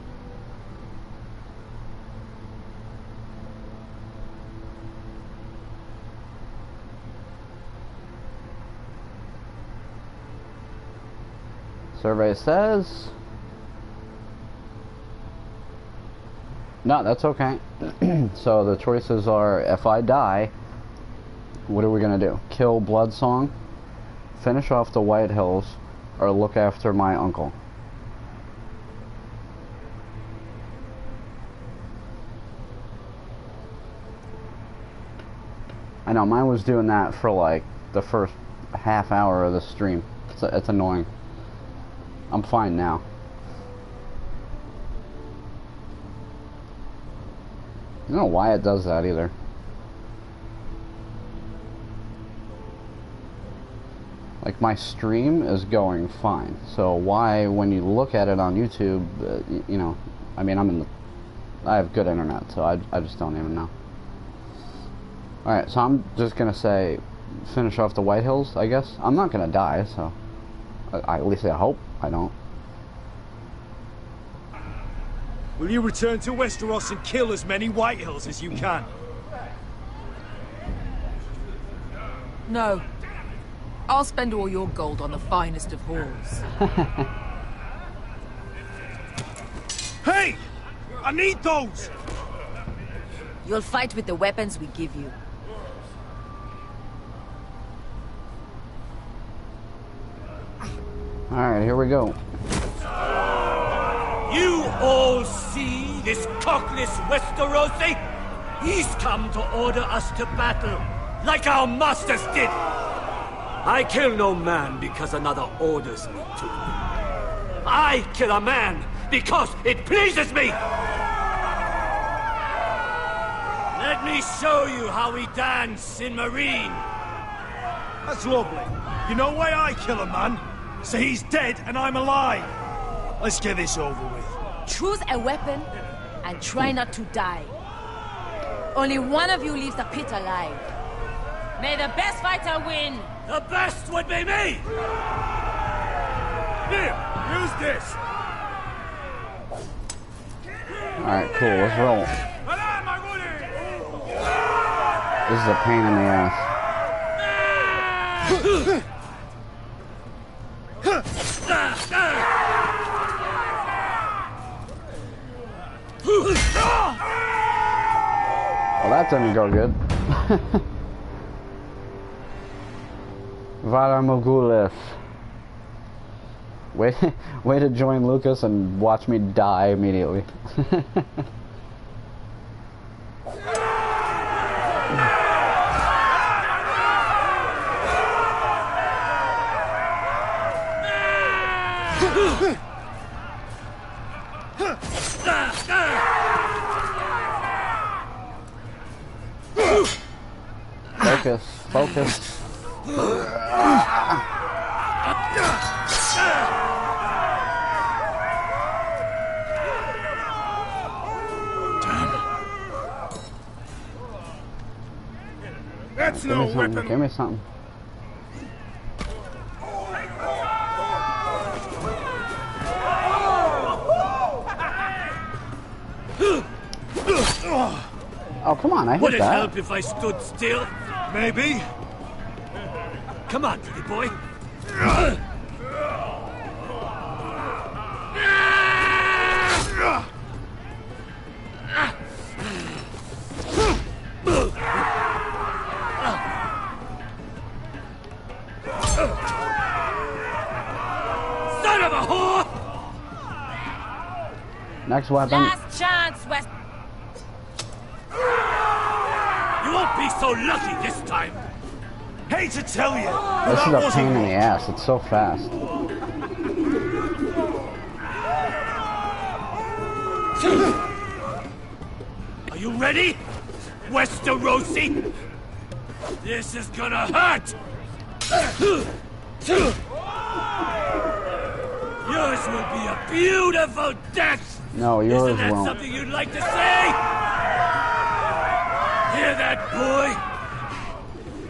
Survey says... no, that's okay. So the choices are, if I die, what are we gonna do? Kill Bloodsong, finish off the White Hills, or look after my uncle? I know, mine was doing that for like the first half hour of the stream. It's annoying. I'm fine now. I don't know why it does that either. Like, my stream is going fine. So why, when you look at it on YouTube, you know, I mean, I have good internet, so I just don't even know. Alright, so I'm just gonna say, finish off the White Hills, I guess. I'm not gonna die, so at least I hope I don't. Will you return to Westeros and kill as many White Hills as you can? No. I'll spend all your gold on the finest of halls. Hey! I need those! You'll fight with the weapons we give you. Alright, here we go. You all see this cockless Westerosi? He's come to order us to battle, like our masters did. I kill no man because another orders me to. I kill a man because it pleases me. Let me show you how we dance in Marine. That's lovely. You know why I kill a man? So he's dead and I'm alive. Let's get this over with. Choose a weapon and try not to die. Only one of you leaves the pit alive. May the best fighter win! The best would be me! Here, use this! Alright, cool, let's roll. This is a pain in the ass. Well, that didn't go good. Valar Morghulis. Way to join Lucas and watch me die immediately. Focus, focus. That's no weapon. Give me something. Oh, come on, I hit Would it that. help if I stood still? Maybe. Come on, pretty boy. Son of a whore! Next weapon. Last chance, West. You won't be so lucky this time. Hate to tell you, This is a pain in the ass. It's so fast. Are you ready, Westerosi? This is gonna hurt! Yours will be a beautiful death! No, yours Isn't that won't. something you'd like to say? Hear that, boy?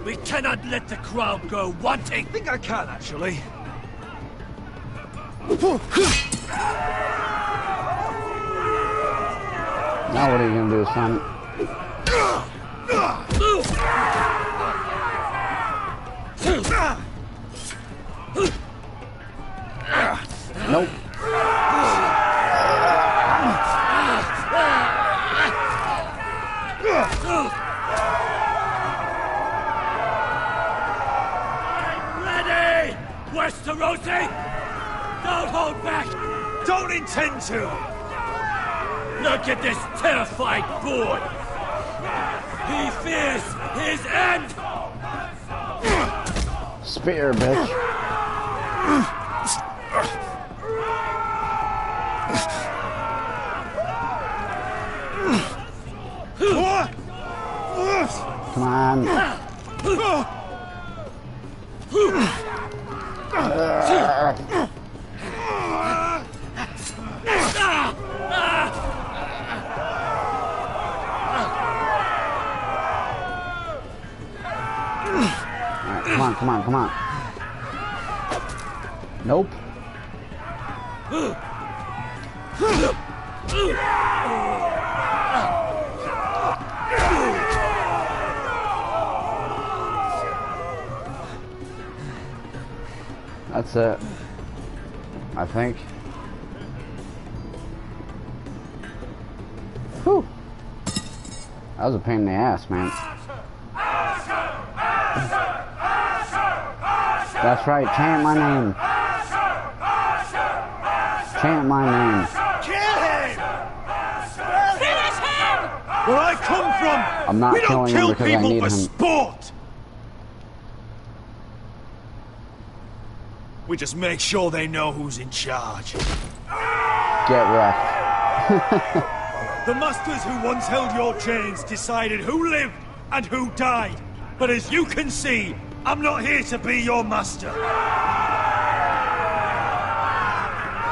We cannot let the crowd go wanting. I think I can, actually. Now what are you gonna do, son? Nope. Ready, Westerosi? Don't hold back. Don't intend to. Look at this terrified boy. He fears his end. Spear, bitch. Come on. Come on, come on, come on. Nope. That's it. I think. Whew. That was a pain in the ass, man. That's right, chant my name. Chant my name. Kill him! Finish him! Where I come from, I'm not we don't killing him kill because I people need for him. sport. We just make sure they know who's in charge. Get wrecked. The masters who once held your chains decided who lived and who died. But as you can see, I'm not here to be your master.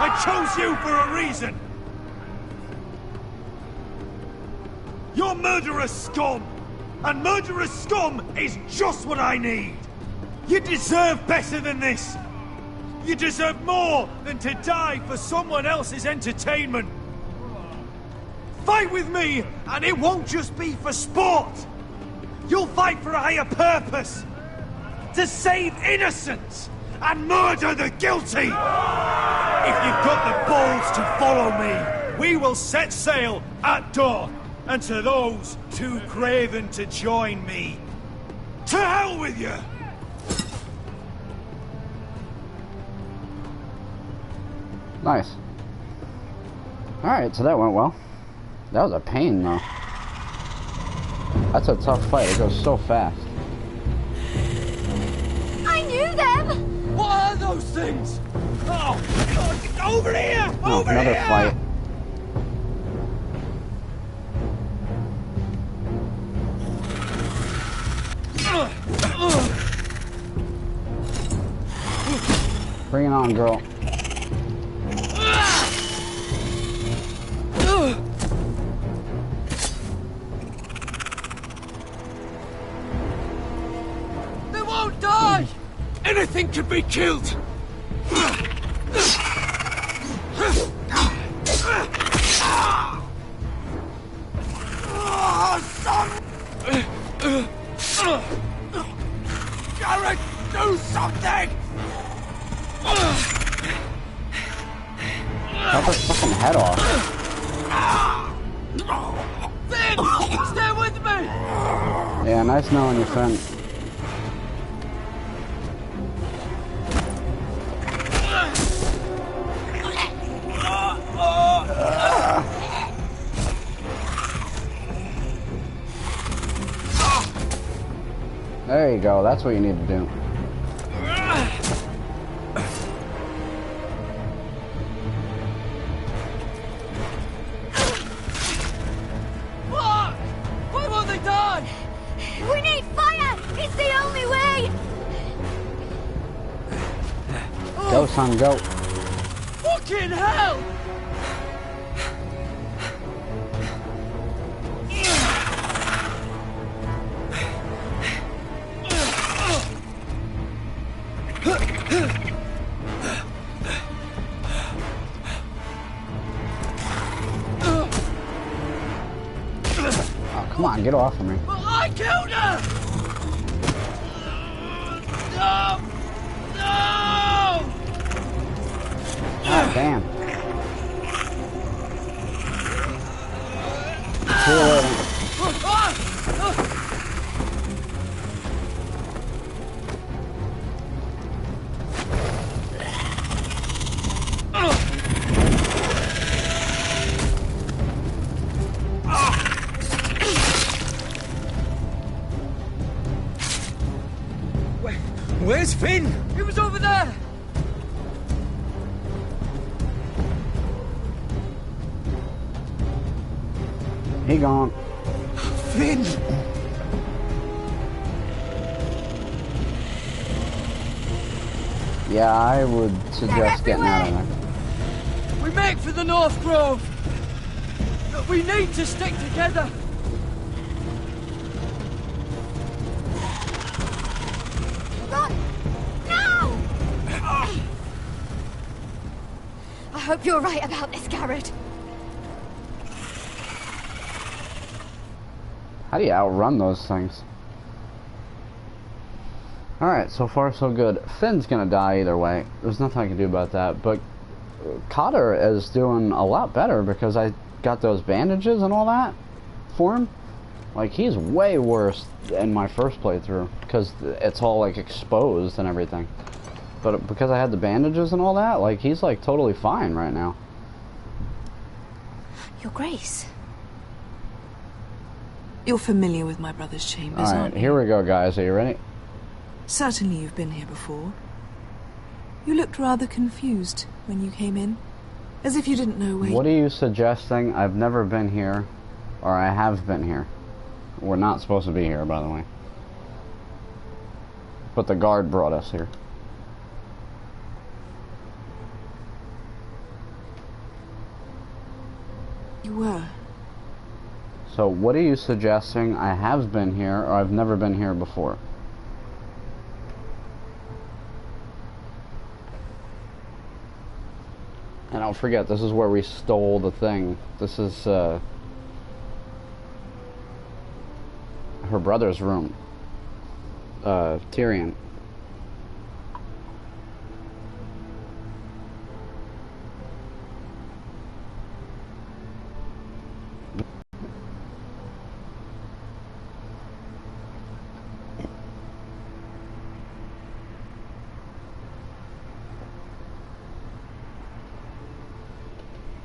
I chose you for a reason. You're murderous scum. and murderous scum is just what I need. You deserve better than this. You deserve more than to die for someone else's entertainment. Fight with me, and it won't just be for sport. You'll fight for a higher purpose. To save innocents and murder the guilty. If you've got the balls to follow me, we will set sail at dawn. And to those too craven to join me, to hell with you! Nice. Alright, so that went well. That was a pain, though. That's a tough fight. It goes so fast. I knew them! What are those things? Oh, God, get over here! Oh, Over another here! fight. Bring it on, girl. They won't die! Anything can be killed! Garrett, do something! Cut the fucking head off. Finn! Stay with me! Yeah, nice knowing you, Finn. There you go, that's what you need to do. Fuck! Why won't they die? We need fire! It's the only way! Go, son, go. Fucking hell! Oh, come on, get off of me. I killed her! No! No! God damn. See you later. Where's Finn? He was over there! He gone. Finn! Yeah, I would suggest getting out of there. We make for the North Grove! But we need to stick together! Run! No! I hope you're right about this, Garrett. How do you outrun those things? Alright, so far so good. Finn's gonna die either way. There's nothing I can do about that, but Cotter is doing a lot better because I got those bandages and all that for him. Like, he's way worse in my first playthrough because it's all, like, exposed and everything. But because I had the bandages and all that, like, he's, like, totally fine right now. Your Grace. You're familiar with my brother's chambers, Alright, aren't you? here we go, guys. Are you ready? Certainly you've been here before. You looked rather confused when you came in, as if you didn't know where What are you suggesting? I've never been here, or I have been here. We're not supposed to be here, by the way. But the guard brought us here. you were. So what are you suggesting? I have been here, or I've never been here before? And don't forget, this is where we stole the thing. This is, her brother's room. Tyrion.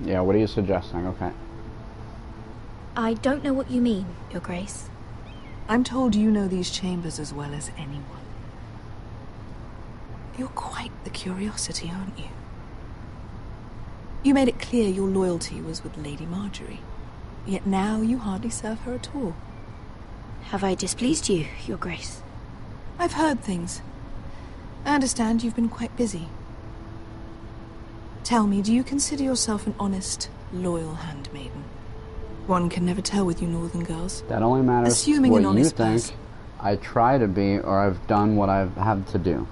Yeah, what are you suggesting? Okay. I don't know what you mean, Your Grace. I'm told you know these chambers as well as anyone. You're quite the curiosity, aren't you? You made it clear your loyalty was with Lady Marjorie. Yet now you hardly serve her at all. Have I displeased you, Your Grace? I've heard things. I understand you've been quite busy. Tell me, do you consider yourself an honest, loyal handmaiden? One can never tell with you northern girls. That only matters Assuming what an honest you think. person. I try to be, or I've done what I've had to do.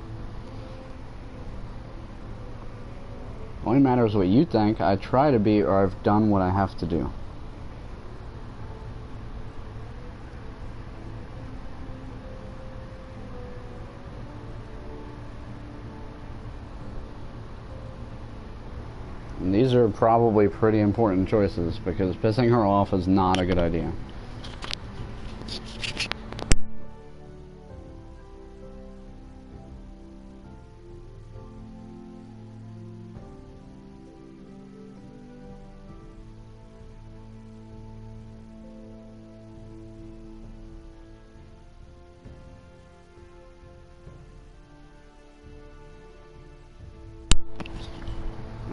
Only matters what you think. I try to be, or I've done what I have to do. And these are probably pretty important choices, because pissing her off is not a good idea.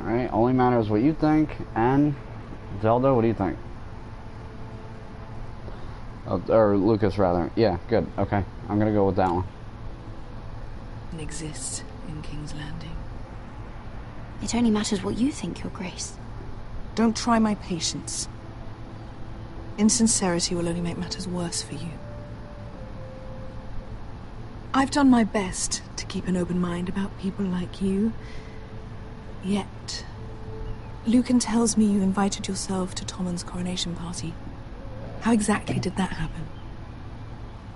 Alright, only matters what you think, and Zelda, what do you think? Oh, or Lucas, rather. Yeah, good, okay. I'm gonna go with that one. Exists in King's Landing. It only matters what you think, Your Grace. Don't try my patience. Insincerity will only make matters worse for you. I've done my best to keep an open mind about people like you. Yet, Lucan tells me you invited yourself to Tommen's coronation party. How exactly did that happen?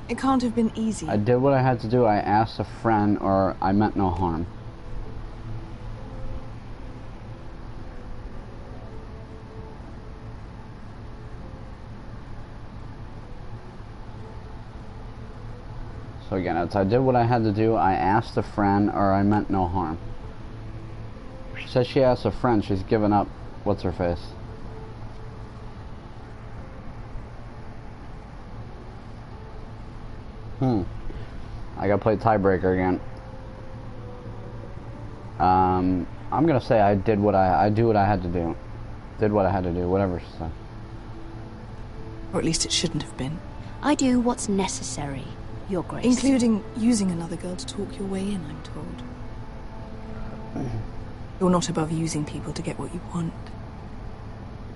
It can't have been easy. I did what I had to do. I asked a friend, or I meant no harm. So again, it's I did what I had to do. I asked a friend, or I meant no harm. She says she asked a friend. She's given up. What's her face? I gotta play tiebreaker again. I'm gonna say I did what I do what I had to do. Did what I had to do. Whatever she said. Or at least it shouldn't have been. I do what's necessary, Your Grace. Including using another girl to talk your way in, I'm told. You're not above using people to get what you want.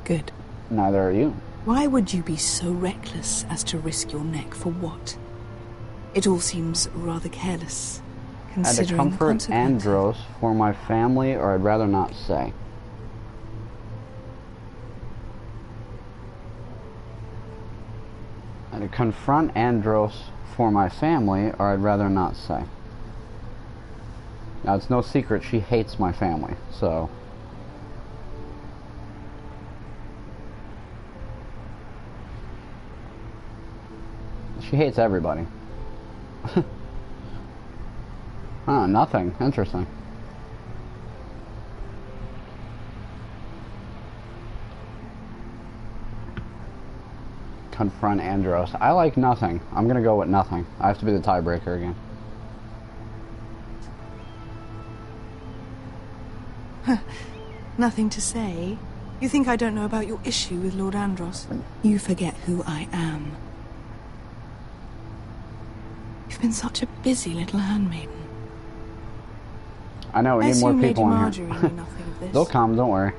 Good. Neither are you. Why would you be so reckless as to risk your neck for what? It all seems rather careless, I had to considering the comfort consequences. Andros for my family, or I'd rather not say. I had to confront Andros for my family, or I'd rather not say. Now, it's no secret she hates my family, so... She hates everybody. Oh, nothing. Interesting. Confront Andros. I like nothing. I'm gonna go with nothing. I have to be the tiebreaker again. Nothing to say? You think I don't know about your issue with Lord Andros? You forget who I am. You've been such a busy little handmaiden. I know, we need more people in Lady Marjorie here. knew nothing of this. They'll come, don't worry.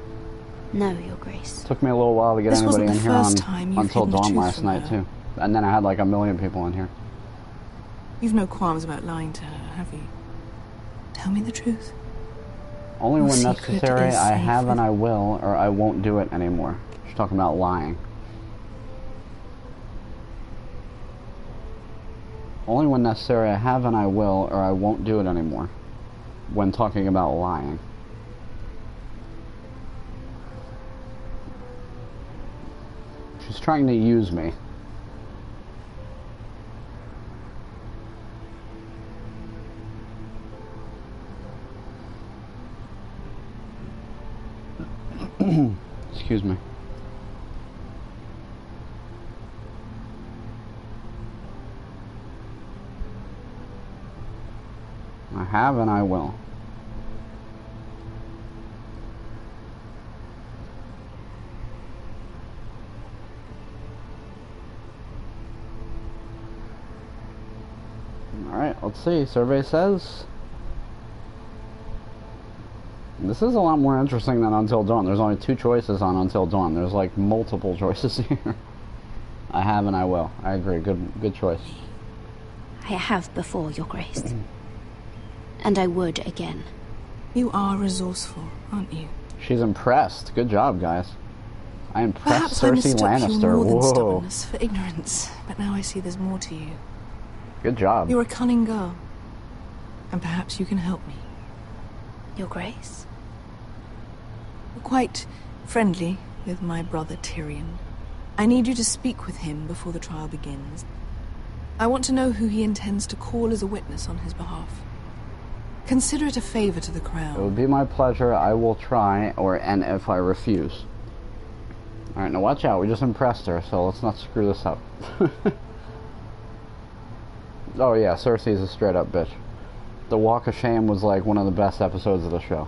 No, Your Grace. Took me a little while to get This anybody wasn't in the here first time you've until hidden the dawn truth last from night, her. too. And then I had like 1 million people in here. You've no qualms about lying to her, have you? Tell me the truth. Only Your when secret necessary, is I safe have with- and I will, or I won't do it anymore. She's talking about lying. Only when necessary, I have and I will, or I won't do it anymore. When talking about lying. She's trying to use me. Excuse me. I have and I will. Alright, let's see. Survey says... This is a lot more interesting than Until Dawn. There's only 2 choices on Until Dawn. There's like multiple choices here. I have and I will. I agree. Good choice. I have before, Your Grace. And I would again. You are resourceful, aren't you? She's impressed. Good job, guys. I impressed Perhaps I Cersei mistook Lannister. your northern Whoa. stubbornness for ignorance, but now I see there's more to you. Good job. You're a cunning girl, and perhaps you can help me. Your Grace? You're quite friendly with my brother Tyrion. I need you to speak with him before the trial begins. I want to know who he intends to call as a witness on his behalf. Consider it a favor to the It crown. would be my pleasure. I will try, and if I refuse. Alright, now watch out. We just impressed her, so let's not screw this up. Oh yeah, Cersei's a straight up bitch. The Walk of Shame was like one of the best episodes of the show.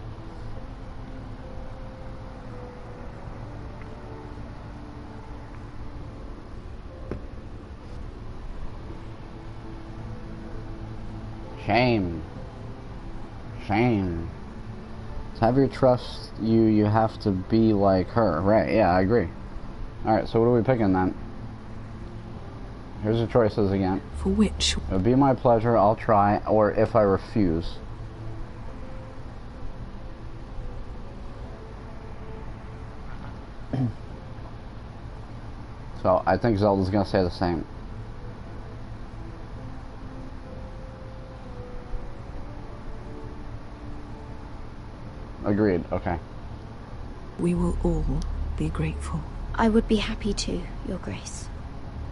Shame. Shame. To have your trust, you have to be like her. Right, yeah, I agree. Alright, so what are we picking then? Here's the choices again. For which? It would be my pleasure, I'll try, or if I refuse. So, I think Zelda's gonna say the same. Agreed, okay. We will all be grateful. I would be happy to, Your Grace.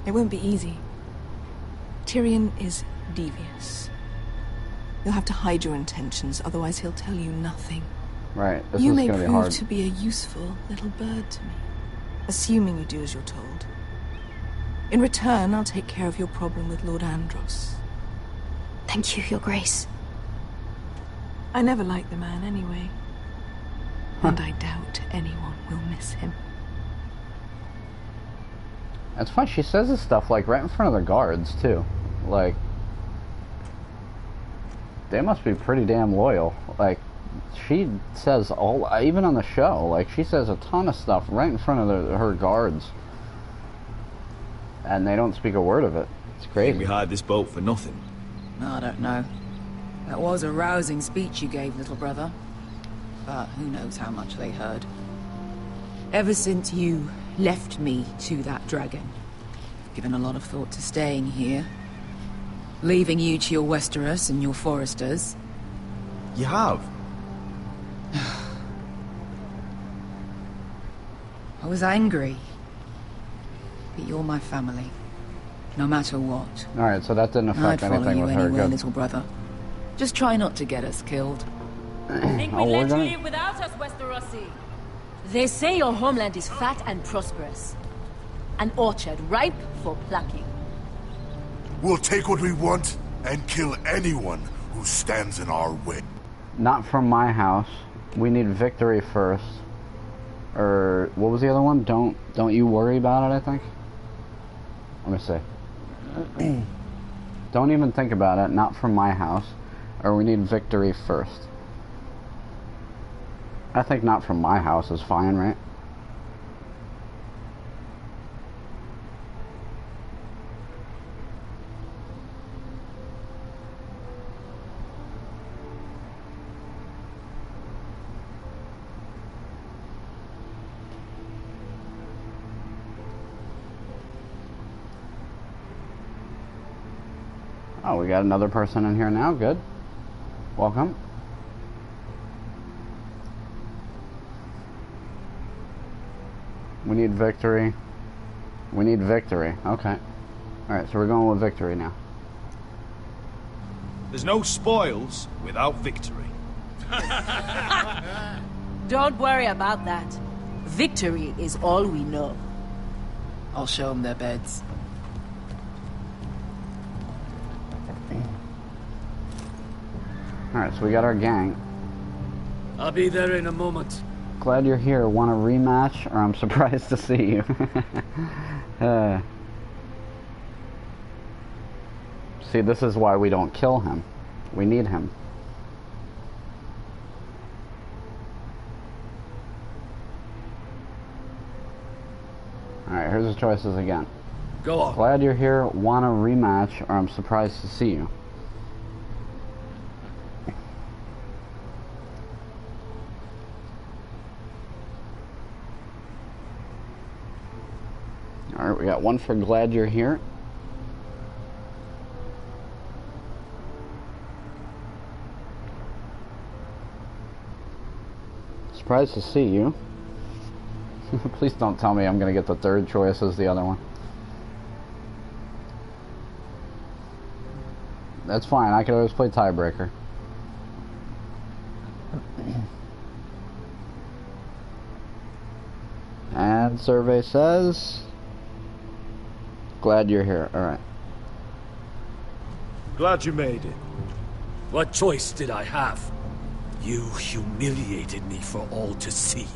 It won't be easy. Tyrion is devious. You'll have to hide your intentions, otherwise he'll tell you nothing. Right, this You is may gonna be prove hard. to be a useful little bird to me, assuming you do as you're told. In return, I'll take care of your problem with Lord Andros. Thank you, Your Grace. I never liked the man anyway. And I doubt anyone will miss him. That's fine, she says this stuff like right in front of the guards too. Like, they must be pretty damn loyal. Like, she says all, even on the show, like she says a ton of stuff right in front of her guards. And they don't speak a word of it. It's crazy. We hired this boat for nothing. I don't know. That was a rousing speech you gave, little brother. But who knows how much they heard. Ever since you left me to that dragon, I've given a lot of thought to staying here. Leaving you to your Westeros and your Foresters. You have? I was angry. But you're my family. No matter what. Alright, so that didn't affect I'd follow anything you with her. anywhere, Good. little brother. Just try not to get us killed. Think Oh, we we're let you gonna- live without us, Westerosi? They say your homeland is fat and prosperous. An orchard ripe for plucking. We'll take what we want and kill anyone who stands in our way. Not from my house. We need victory first. Or what was the other one? Don't you worry about it, I think. Let me see. Don't even think about it, not from my house. Or we need victory first. I think not from my house is fine, right? Oh, we got another person in here now. Good. Welcome. We need victory. We need victory. Okay. Alright, so we're going with victory now. There's no spoils without victory. Don't worry about that. Victory is all we know. I'll show them their beds. Alright, so we got our gang. I'll be there in a moment. Glad you're here. Want a rematch, or I'm surprised to see you. See, this is why we don't kill him. We need him. Alright, here's the choices again. Go on. Glad you're here. Want a rematch, or I'm surprised to see you. Alright, we got one for glad you're here. Surprised to see you. Please don't tell me I'm going to get the third choice as the other one. That's fine, I could always play tiebreaker. And survey says... Glad you're here. Alright. Glad you made it. What choice did I have? You humiliated me for all to see.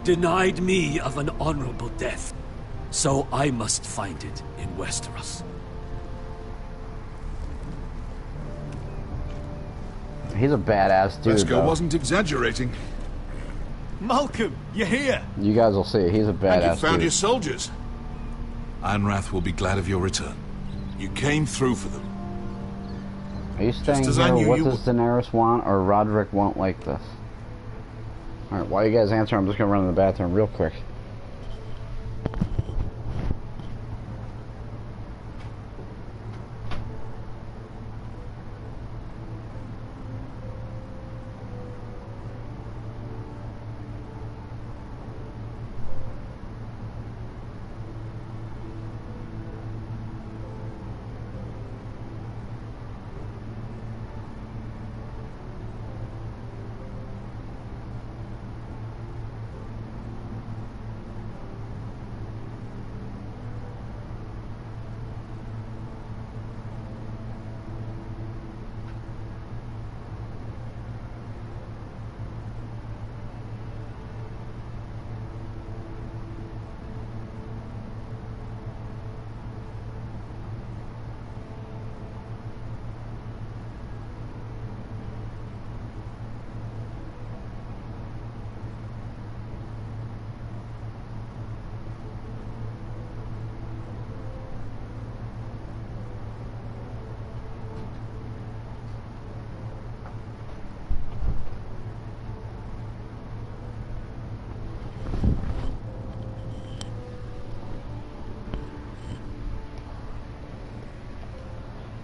Denied me of an honorable death. So I must find it in Westeros. He's a badass dude. Lesko wasn't exaggerating. Malcolm, you're here. You guys will see. He's a badass And you found dude. your soldiers. Ironrath will be glad of your return. You came through for them. Are you staying as I here? knew What you does Daenerys want, or Roderick won't like this? Alright, while you guys answer, I'm just gonna run in the bathroom real quick.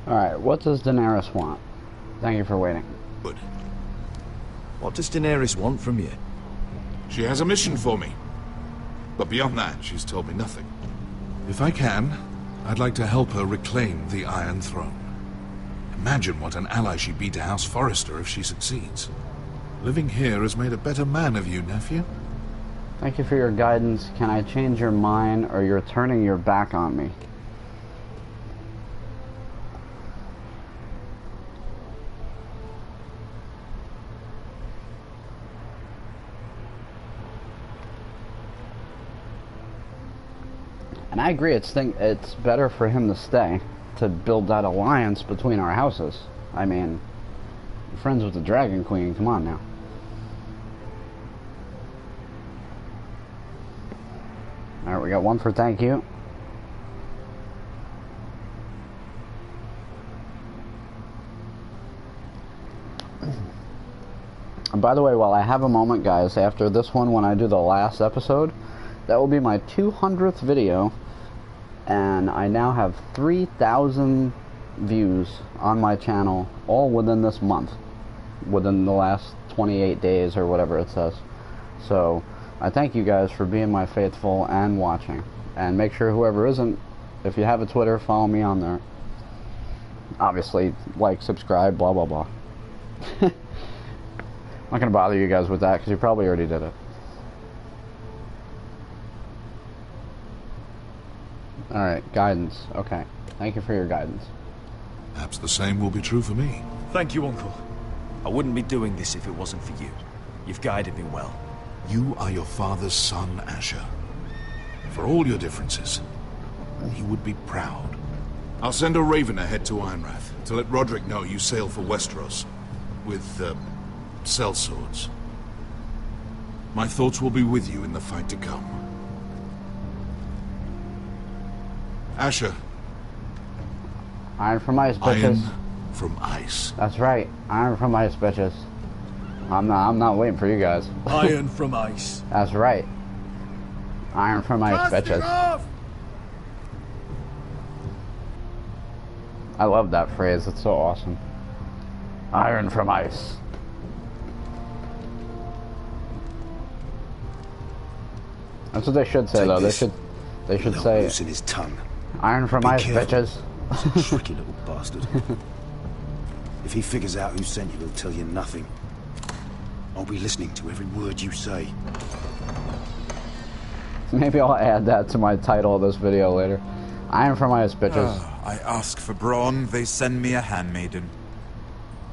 Alright, what does Daenerys want? Thank you for waiting. Good. What does Daenerys want from you? She has a mission for me. But beyond that, she's told me nothing. If I can, I'd like to help her reclaim the Iron Throne. Imagine what an ally she'd be to House Forrester if she succeeds. Living here has made a better man of you, nephew. Thank you for your guidance. Can I change your mind, or you're turning your back on me? And I agree, it's better for him to stay, to build that alliance between our houses. I mean, friends with the Dragon Queen, come on now. Alright, we got one for thank you. And by the way, while I have a moment, guys, after this one, when I do the last episode, that will be my 200th video, and I now have 3,000 views on my channel all within this month, within the last 28 days or whatever it says. So I thank you guys for being my faithful and watching. And make sure whoever isn't, if you have a Twitter, follow me on there. Obviously, like, subscribe, blah blah blah. I'm not gonna bother you guys with that because you probably already did it. Alright, guidance. Okay. Thank you for your guidance. Perhaps the same will be true for me. Thank you, Uncle. I wouldn't be doing this if it wasn't for you. You've guided me well. You are your father's son, Asher. For all your differences, he would be proud. I'll send a raven ahead to Ironrath to let Roderick know you sail for Westeros with, sellswords. My thoughts will be with you in the fight to come. Asher. Iron from ice, bitches. Iron from ice. That's right. Iron from ice, bitches. I'm not waiting for you guys. Iron from ice. That's right. Iron from ice, bitches. I love that phrase. It's so awesome. Iron from ice. That's what they should say, though. They should say. Loosen his tongue. Iron from ice, bitches. Tricky little bastard. If he figures out who sent you, he'll tell you nothing. I'll be listening to every word you say. Maybe I'll add that to my title of this video later. Iron from ice, bitches. I ask for brawn, they send me a handmaiden.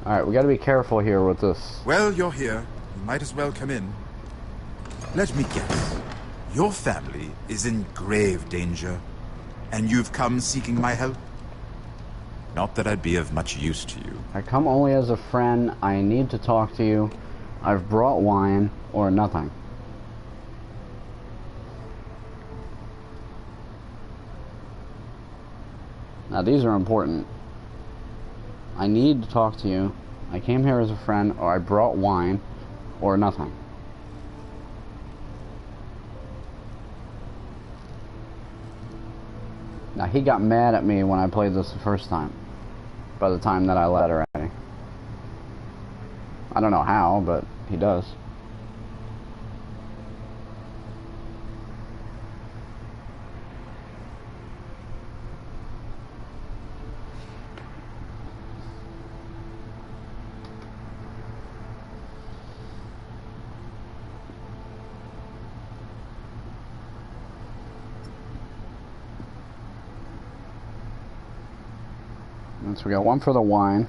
Alright, we gotta be careful here with this. Well, you're here. You might as well come in. Let me guess. Your family is in grave danger, and you've come seeking my help? Not that I'd be of much use to you. I come only as a friend. I need to talk to you. I've brought wine or nothing. Now these are important. I need to talk to you. I came here as a friend, or I brought wine or nothing. Now he got mad at me when I played this the first time, by the time that I let her already. I don't know how, but he does. So we got one for the wine.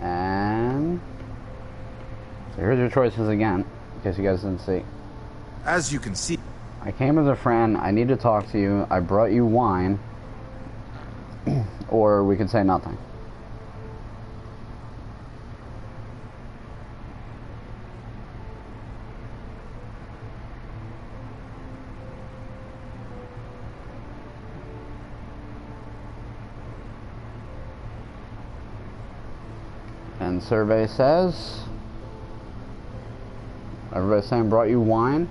And so here's your choices again, in case you guys didn't see. As you can see, I came as a friend. I need to talk to you. I brought you wine. Or we could say nothing. And survey says, everybody's saying brought you wine.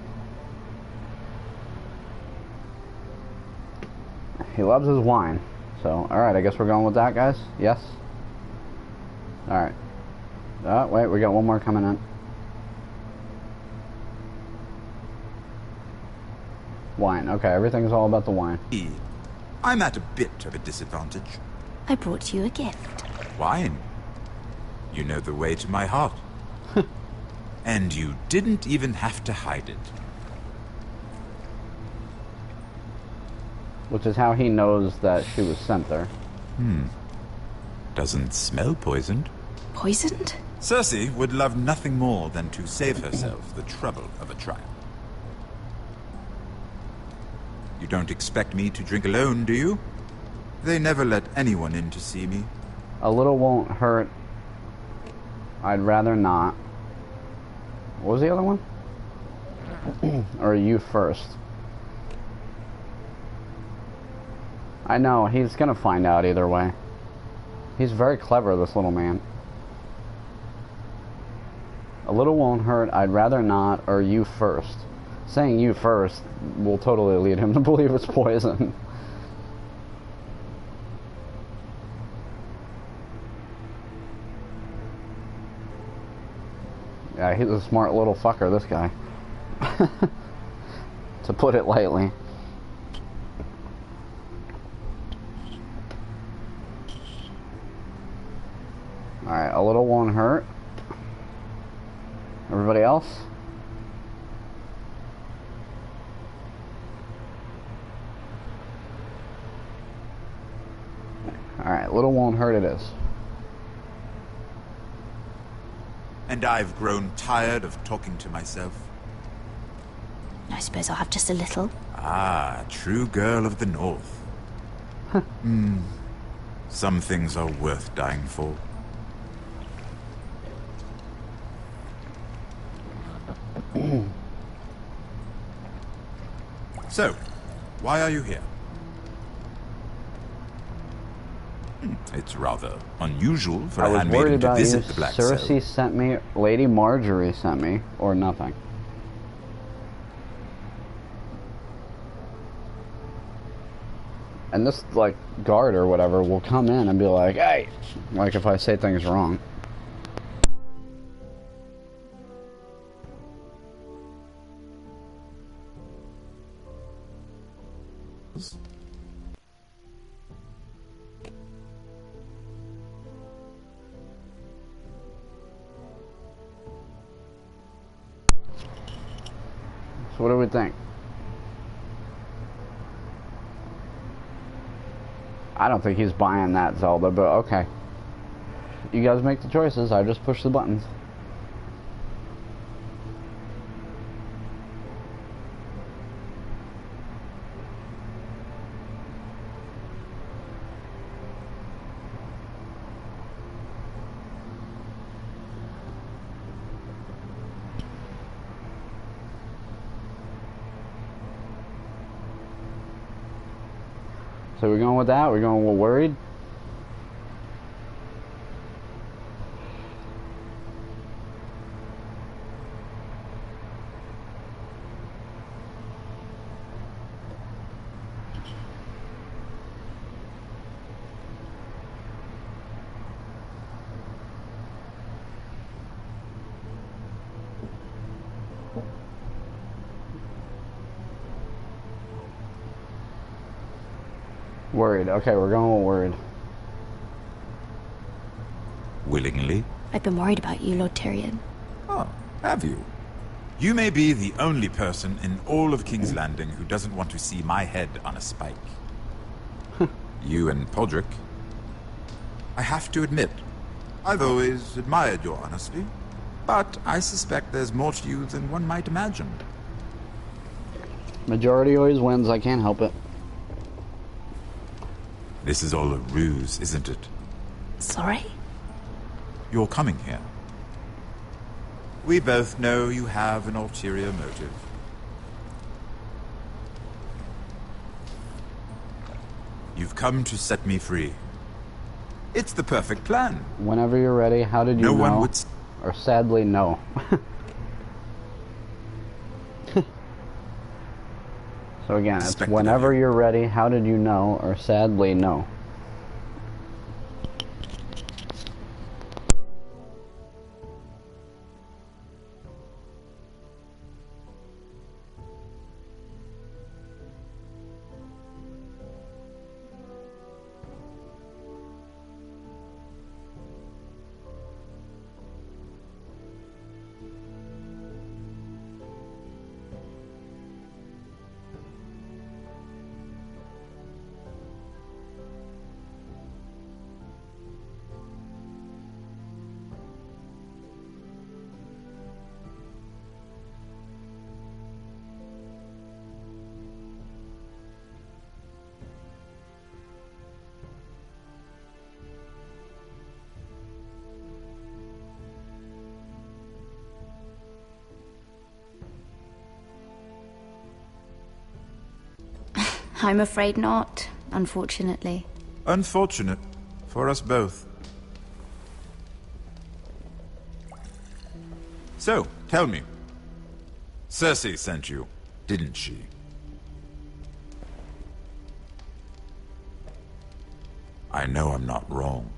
He loves his wine. So, alright, I guess we're going with that, guys? Yes? Alright. Oh, wait, we got one more coming in. Wine. Okay, everything's all about the wine. I'm at a bit of a disadvantage. I brought you a gift. Wine. You know the way to my heart. And you didn't even have to hide it. Which is how he knows that she was sent there. Doesn't smell poisoned. Poisoned? Cersei would love nothing more than to save herself the trouble of a trial. You don't expect me to drink alone, do you? They never let anyone in to see me. A little won't hurt. I'd rather not. What was the other one? Or you first? I know, he's gonna find out either way. He's very clever, this little man. A little won't hurt. I'd rather not, or you first. Saying you first will totally lead him to believe it's poison. Yeah, he's a smart little fucker, this guy. To put it lightly. Alright, a little won't hurt. Everybody else? Alright, little won't hurt it is. And I've grown tired of talking to myself. I suppose I'll have just a little. Ah, true girl of the North. Some things are worth dying for. So, why are you here? It's rather unusual for a handmaiden to visit the Black Cell. Cersei sent me, Lady Marjorie sent me, or nothing. And this, like, guard or whatever will come in and be like, hey! Like, if I say things wrong. So what do we think? I don't think he's buying that, Zelda, but okay. You guys make the choices, I just push the buttons. So we're going with that? We're going with worried? Worried. Okay, we're going with worried. Willingly? I've been worried about you, Lord Tyrion. Oh, have you? You may be the only person in all of King's Landing who doesn't want to see my head on a spike. You and Podrick. I have to admit, I've always admired your honesty, but I suspect there's more to you than one might imagine. Majority always wins, I can't help it. This is all a ruse, isn't it? Sorry? You're coming here. We both know you have an ulterior motive. You've come to set me free. It's the perfect plan. Whenever you're ready, how did you know? No one would... Or sadly, no. So again, it's whenever you're ready, how did you know? Or sadly, no. I'm afraid not, unfortunately. Unfortunate for us both. So, tell me. Cersei sent you, didn't she? I know I'm not wrong.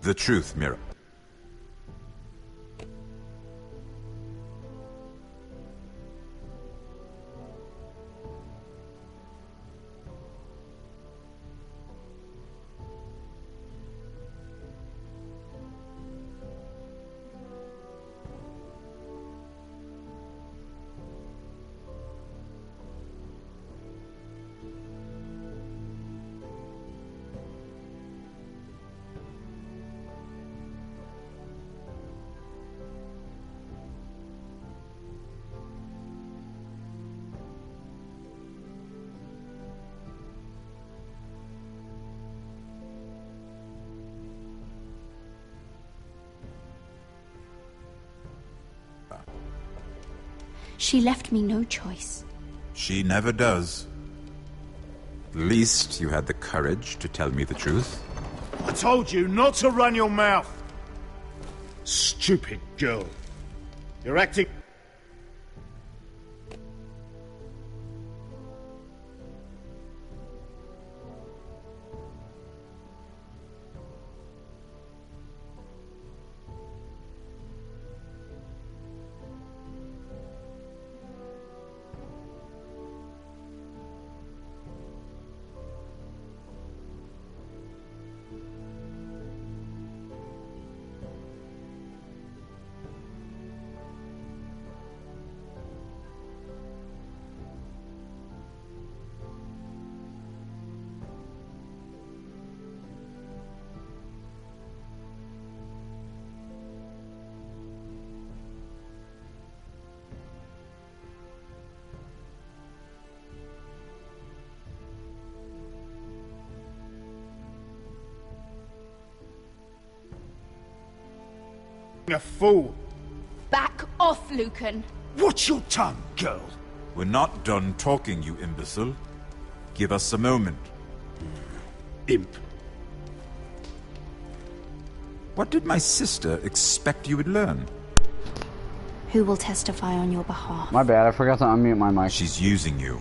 The truth, Mira. She left me no choice. She never does. At least you had the courage to tell me the truth. I told you not to run your mouth. Stupid girl. You're acting... a fool. Back off, Lucan. Watch your tongue, girl. We're not done talking, you imbecile. Give us a moment. Imp. What did my sister expect you would learn? Who will testify on your behalf? My bad, I forgot to unmute my mic. She's using you.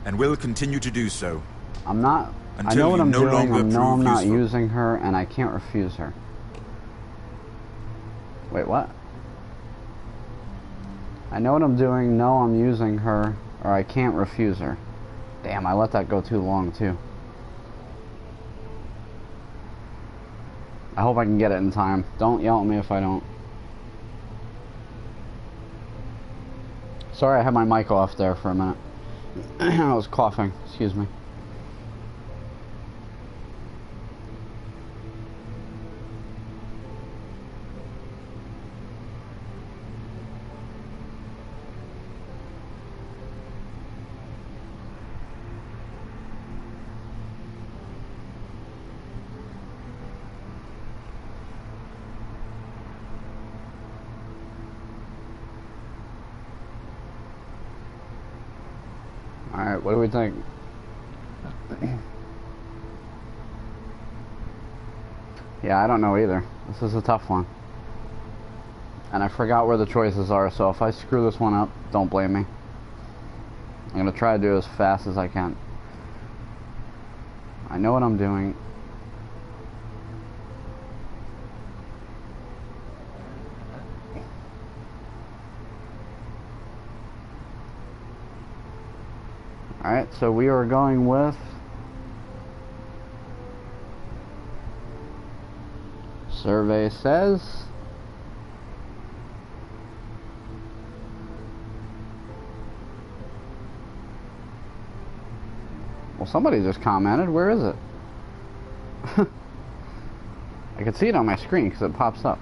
And will continue to do so. I'm not... I Until know what you I'm no doing, longer I know I'm prove not useful. using her, and I can't refuse her. Wait, what? I know what I'm doing, no I'm using her, or I can't refuse her. Damn, I let that go too long, too. I hope I can get it in time. Don't yell at me if I don't. Sorry I had my mic off there for a minute. I was coughing, excuse me. Alright, what do we think? Yeah, I don't know either. This is a tough one. And I forgot where the choices are, so if I screw this one up, don't blame me. I'm gonna try to do it as fast as I can. I know what I'm doing. Alright, so we are going with survey says well, somebody just commented. Where is it? I can see it on my screen because it pops up.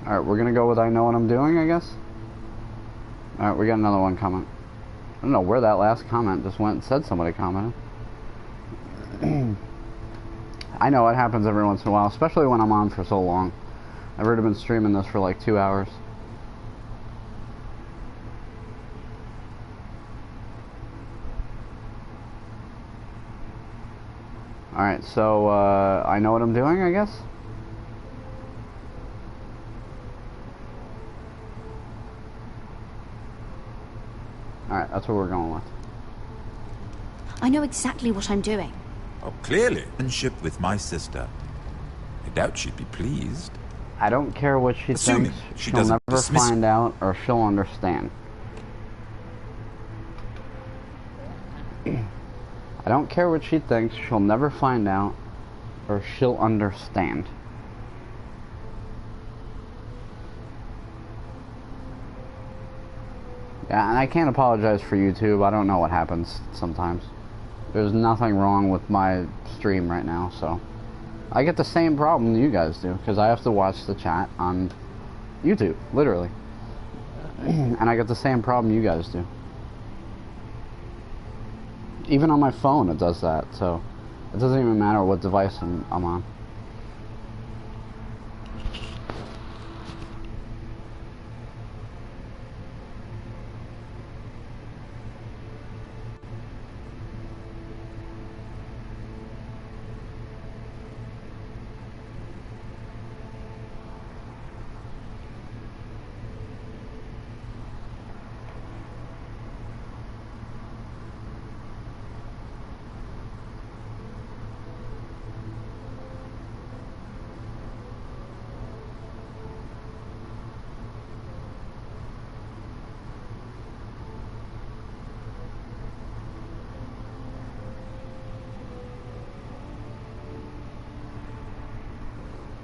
Alright, we're gonna go with I know what I'm doing, I guess. Alright, we got another one coming. I don't know where that last comment just went and said somebody commented. I know it happens every once in a while, especially when I'm on for so long. I've already been streaming this for like 2 hours. Alright, so, I know what I'm doing, I guess? Alright, that's what we're going with. I know exactly what I'm doing. Oh, clearly. Friendship with my sister. I doubt she'd be pleased. I don't care what she Assuming thinks. she She'll doesn't never dismiss find out or she'll understand. I don't care what she thinks. She'll never find out or she'll understand. Yeah, and I can't apologize for YouTube. I don't know what happens sometimes. There's nothing wrong with my stream right now, so I get the same problem you guys do, because I have to watch the chat on YouTube, literally. And I get the same problem you guys do. Even on my phone it does that, so it doesn't even matter what device I'm on.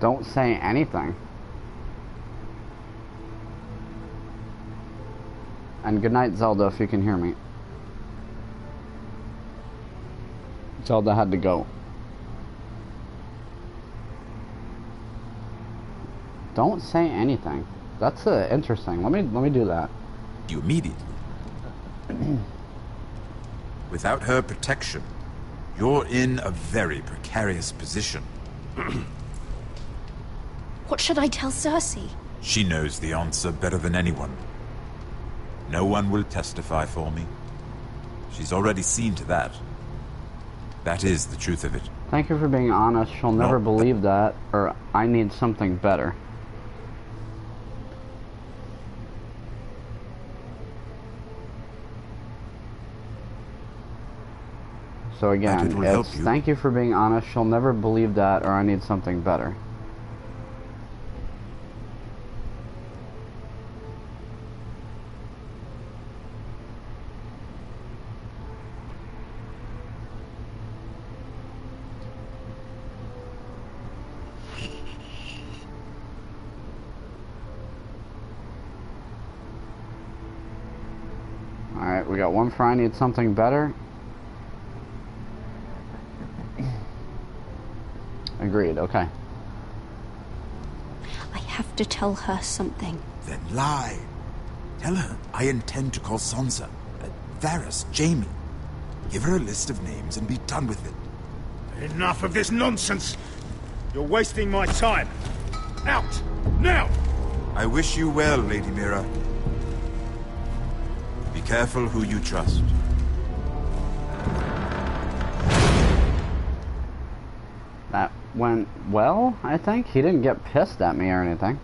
Don't say anything. And good night, Zelda, if you can hear me. Zelda had to go. Don't say anything. That's interesting. Let me do that. You immediately. Without her protection, you're in a very precarious position. What should I tell Cersei? She knows the answer better than anyone. No one will testify for me. She's already seen to that. That is the truth of it. Thank you for being honest. She'll never believe that, or I need something better. So again, it's thank you for being honest. She'll never believe that, or I need something better. Alright, we got one for I need something better. Agreed, okay. I have to tell her something. Then lie. Tell her I intend to call Sansa, Varys, Jaime. Give her a list of names and be done with it. Enough of this nonsense! You're wasting my time! Out! Now! I wish you well, Lady Mira. Be careful who you trust. That went well, I think. He didn't get pissed at me or anything.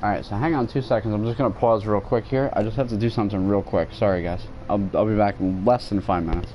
Alright, so hang on 2 seconds. I'm just going to pause real quick here. I just have to do something real quick. Sorry, guys. I'll be back in less than 5 minutes.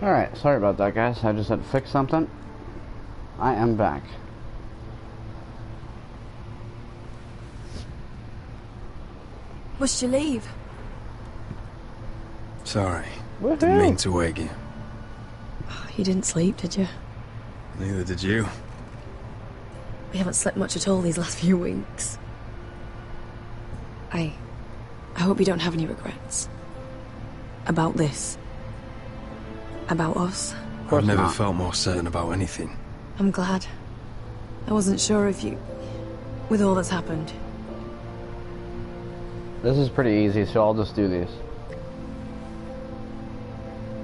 Alright, sorry about that, guys. I just had to fix something. I am back. What'd you leave? Sorry. Didn't mean to wake you. You didn't sleep, did you? Neither did you. We haven't slept much at all these last few weeks. I hope you don't have any regrets. About this. About us. I've never felt more certain about anything. I'm glad. I wasn't sure if you... with all that's happened. This is pretty easy, so I'll just do these.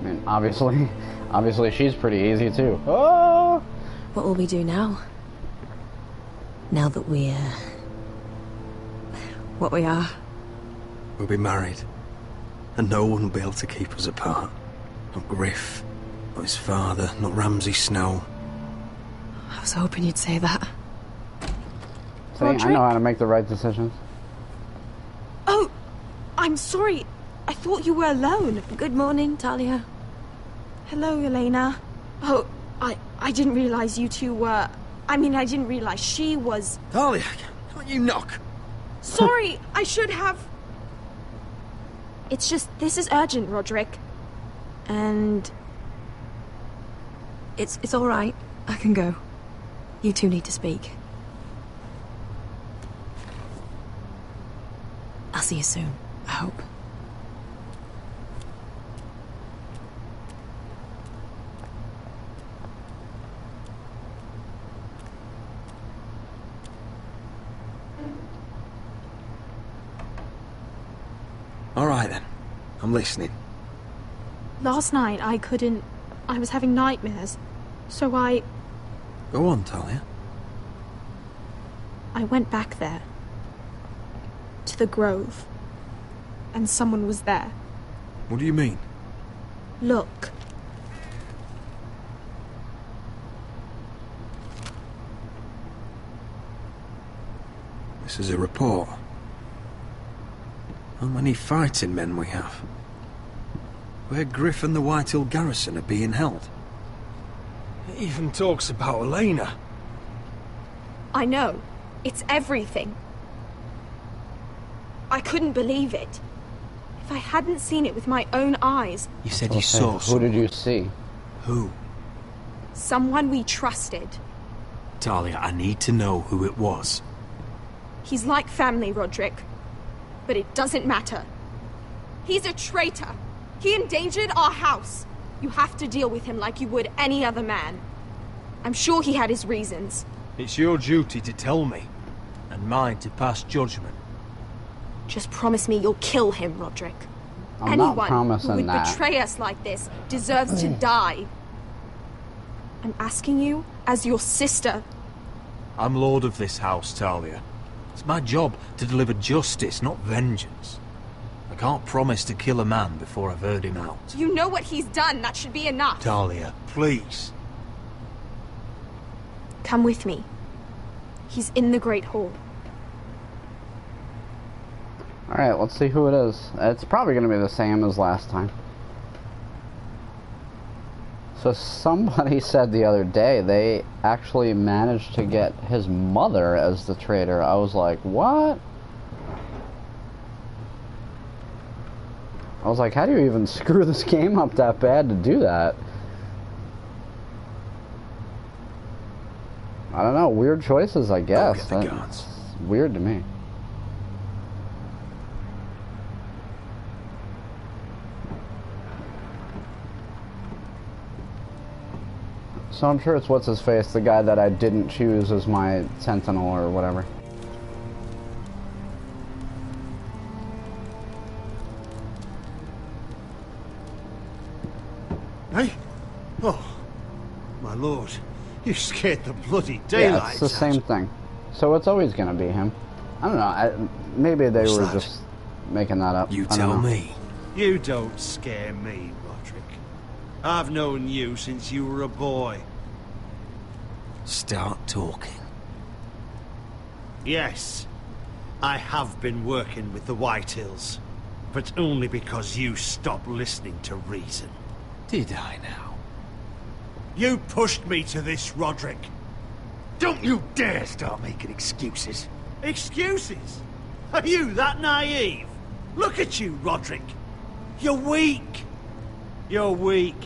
I mean, obviously she's pretty easy too. Oh! What will we do now? Now that we're... what we are? We'll be married. And no one will be able to keep us apart. Not Griff, not his father, not Ramsay Snow. I was hoping you'd say that. See, I know how to make the right decisions. Oh, I'm sorry. I thought you were alone. Good morning, Talia. Hello, Elena. Oh, I didn't realize you two were... I mean, I didn't realize she was... Talia, can't you knock? Sorry, I should have... It's just, this is urgent, Roderick. And... It's all right. I can go. You two need to speak. I'll see you soon, I hope. All right then. I'm listening. Last night, I was having nightmares. So I Go on, Talia. went back there. To the grove. And someone was there. What do you mean? Look. This is a report. How many fighting men we have? Where Griff and the Whitehill garrison are being held. It even talks about Elena. I know. It's everything. I couldn't believe it. If I hadn't seen it with my own eyes... You said you saw Who did you see? Who? Someone we trusted. Talia, I need to know who it was. He's like family, Roderick. But it doesn't matter. He's a traitor. He endangered our house. You have to deal with him like you would any other man. I'm sure he had his reasons. It's your duty to tell me, and mine to pass judgment. Just promise me you'll kill him, Roderick. I'm not Anyone promising who would that. betray us like this deserves to die. I'm asking you as your sister. I'm lord of this house, Talia. It's my job to deliver justice, not vengeance. I can't promise to kill a man before I've heard him out. You know what he's done. That should be enough. Talia, please. Come with me. He's in the Great Hall. Alright, let's see who it is. It's probably going to be the same as last time. So somebody said the other day they actually managed to get his mother as the traitor. I was like, what? I was like, how do you even screw this game up that bad to do that? I don't know, weird choices, I guess. That's weird to me. So I'm sure it's what's-his-face, the guy that I didn't choose as my sentinel or whatever. Hey? Oh, my lord. You scared the bloody Yeah, daylights it's the same thing. So it's always going to be him. I don't know, maybe they were just making that up. You I don't tell know. me. You don't scare me, Roderick. I've known you since you were a boy. Start talking. Yes, I have been working with the Whitehills, but only because you stopped listening to reason. Did I now? You pushed me to this, Roderick. Don't you dare start making excuses. Excuses? Are you that naive? Look at you, Roderick. You're weak. You're weak.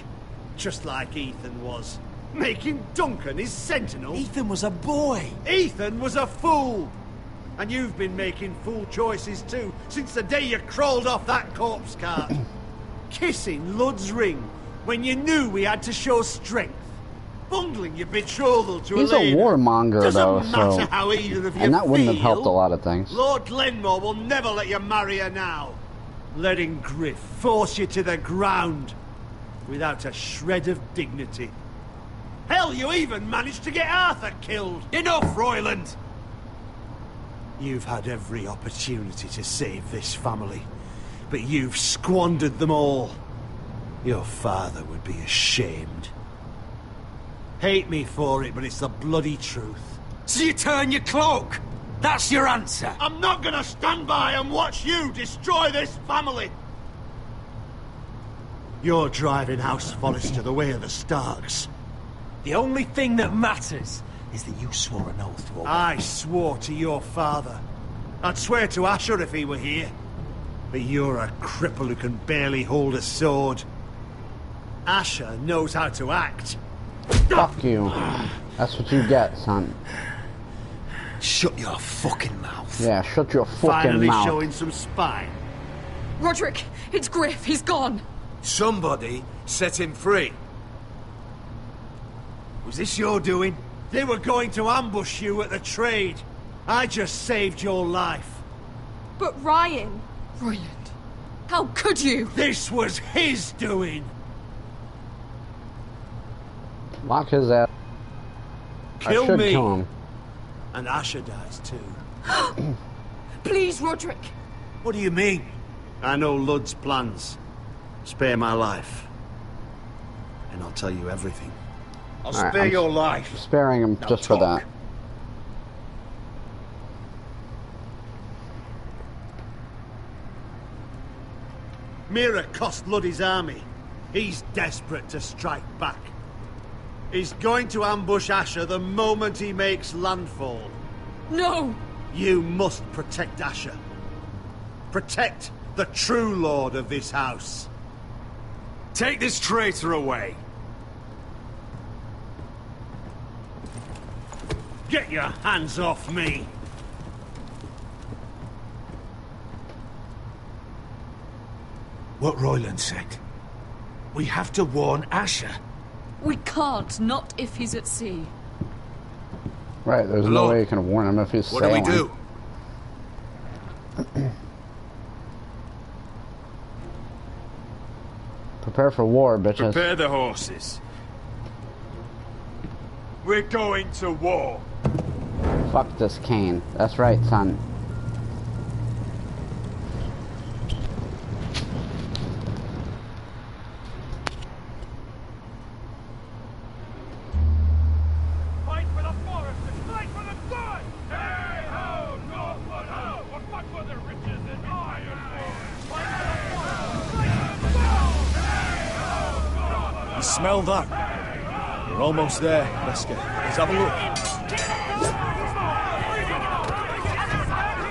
Just like Ethan was. Making Duncan his sentinel. Ethan was a boy. Ethan was a fool. And you've been making fool choices too, since the day you crawled off that corpse cart. Kissing Lud's ring, when you knew we had to show strength. Bungling your betrothal to He's Elena. a warmonger, though, Doesn't matter so... how either of you And that wouldn't have feel, helped a lot of things. Lord Glenmore will never let you marry her now. Letting Griff force you to the ground without a shred of dignity. Hell, you even managed to get Arthur killed. Enough, Royland! You've had every opportunity to save this family, but you've squandered them all. Your father would be ashamed. Hate me for it, but it's the bloody truth. So you turn your cloak? That's your answer? I'm not gonna stand by and watch you destroy this family! You're driving House Forrester the way of the Starks. The only thing that matters is that you swore an oath to obey. I swore to your father. I'd swear to Asher if he were here. But you're a cripple who can barely hold a sword. Asher knows how to act. Fuck you. That's what you get, son. Shut your fucking mouth. Yeah, shut your fucking Finally mouth. showing some spine. Roderick, it's Griff. He's gone. Somebody set him free. Was this your doing? They were going to ambush you at the trade. I just saved your life. But Ryan... Royland, how could you? This was his doing. Lock his ass. I Kill should me. kill him. And Asher dies too. Please, Roderick. What do you mean? I know Lud's plans. Spare my life. And I'll tell you everything. I'll All right, spare I'm your life. Sparing him Now just for talk. that. Mira cost Lud his army. He's desperate to strike back. He's going to ambush Asher the moment he makes landfall. No! You must protect Asher. Protect the true lord of this house. Take this traitor away. Get your hands off me! What Royland said. We have to warn Asher. We can't, not if he's at sea. Right, there's no Lord, way you can warn him if he's What sailing. do we do? Prepare for war, bitches. Prepare the horses. We're going to war. Fuck this cane. That's right, son. Fight for the forest and fight for the sun! Hey ho, Northwood ho! We'll fight for the riches and iron! Fight for the forest! Fight for the sun! Hey ho, Northwood! You smell that? We're almost there, Wesker. Let's have a look.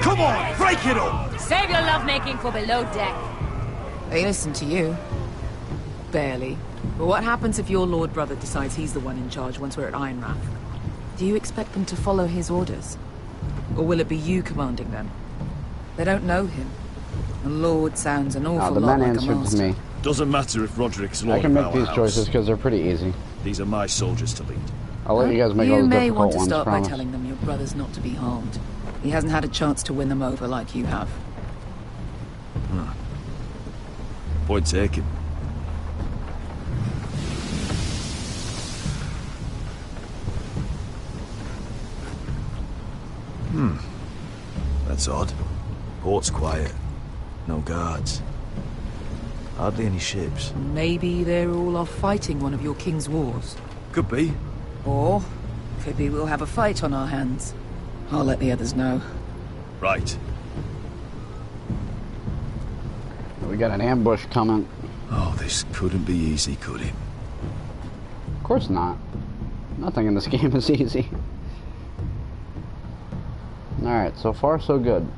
Come on, break it up! Save your lovemaking for below deck. They listen to you. Barely. But what happens if your lord brother decides he's the one in charge once we're at Ironrath? Do you expect them to follow his orders? Or will it be you commanding them? They don't know him. A lord sounds an awful The lot men like a answered master. to me. Doesn't matter if Roderick's I lord can of make our these house. choices because they're pretty easy. These are my soldiers to lead. I'll let you guys make all You the may difficult want to ones, start by promise. telling them your brother's not to be harmed. He hasn't had a chance to win them over like you have. Point taken. That's odd. Port's quiet. No guards. Hardly any ships. Maybe they're all off fighting one of your king's wars. Could be. Or, could be we'll have a fight on our hands. I'll let the others know. Right. We got an ambush coming. Oh, this couldn't be easy, could it? Of course not. Nothing in this game is easy. Alright, so far so good.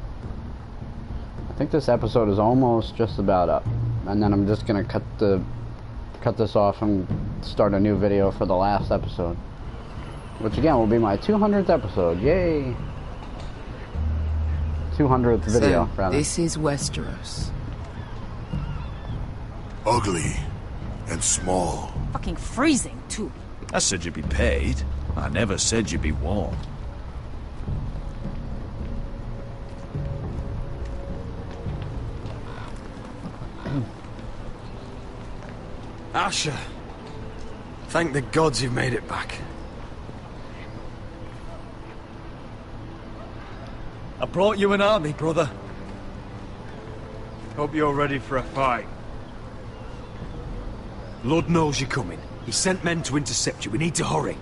I think this episode is almost just about up. And then I'm just gonna cut this off and start a new video for the last episode. Which again will be my 200th episode. Yay! 200th video, rather. This is Westeros. Ugly and small. Fucking freezing, too. I said you'd be paid. I never said you'd be warm. Asher, thank the gods you've made it back. I brought you an army, brother. Hope you're ready for a fight. Lord knows you're coming. He sent men to intercept you. We need to hurry.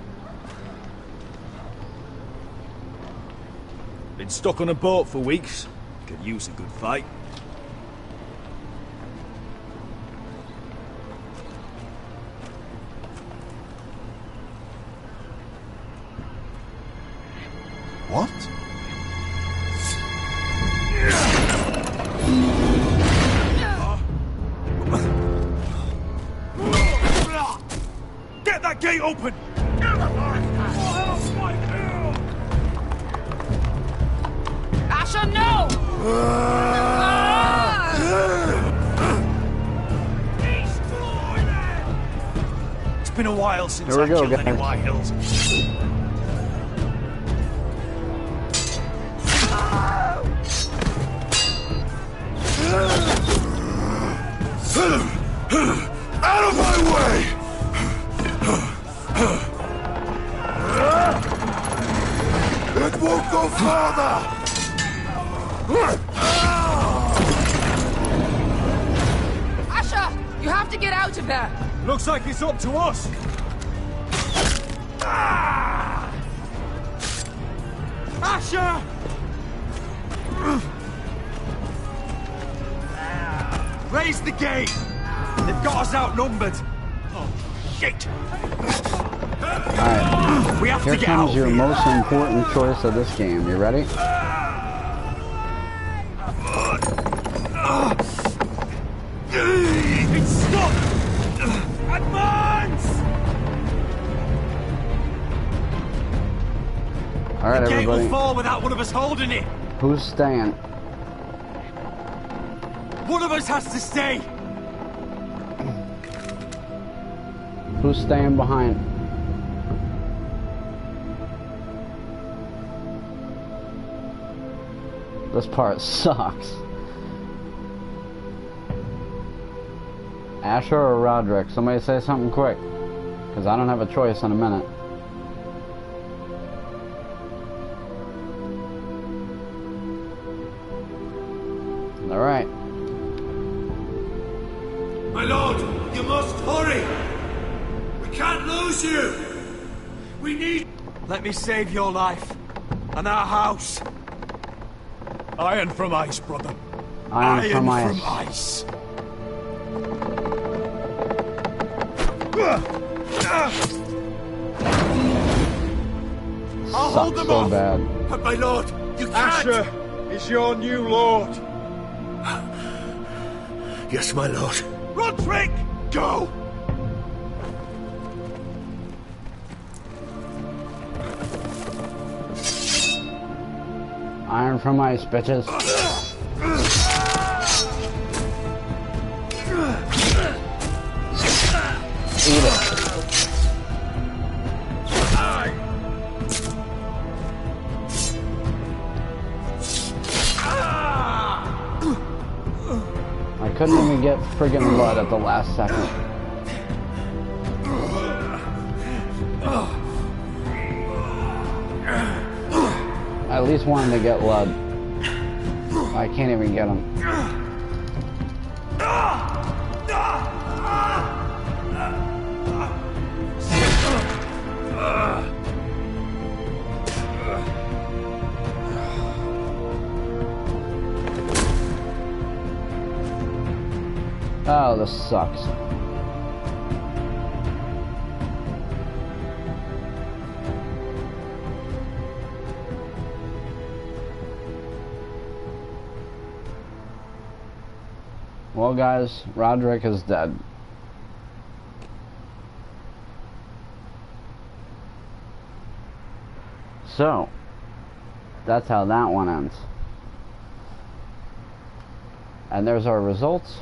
Been stuck on a boat for weeks. Could use a good fight. What? Get that gate open! Asher, no! It's been a while since Here we I go, killed any guys. White Hills. Out of my way! It won't go farther! Asher, you have to get out of there. Looks like it's up to us. Asher! Raise the gate! They've got us outnumbered. Oh, shit! Alright, We have here to get comes out your of here. most important choice of this game. You ready? It's stuck! Advance! Alright, The gate will everybody. fall without one of us holding it. Who's staying? One of us has to stay. Who's staying behind? This part sucks. Asher or Roderick? Somebody say something quick. Because I don't have a choice in a minute. Alright. My lord, you must hurry! We can't lose you! We need... Let me save your life. And our house. Iron from ice, brother. Iron from ice. ice. I'll hold Sucks them so off. bad. But my lord, you can't... Asher is your new lord. Yes, my lord. Roderick! Go! Iron from ice, bitches. Eat it. I couldn't even get friggin' blood at the last second. I at least wanted to get blood. I can't even get him. Oh, this sucks. Well, guys, Roderick is dead. So, that's how that one ends. And there's our results.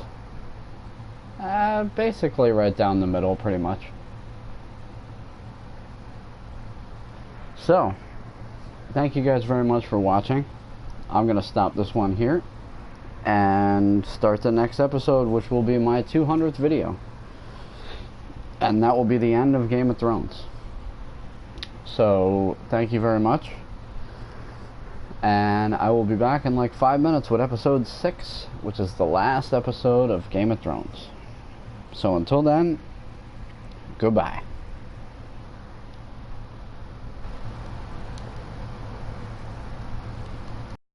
Basically right down the middle, pretty much. So, thank you guys very much for watching. I'm going to stop this one here and start the next episode, which will be my 200th video. And that will be the end of Game of Thrones. So, thank you very much. And I will be back in like 5 minutes with episode 6, which is the last episode of Game of Thrones. So until then, goodbye.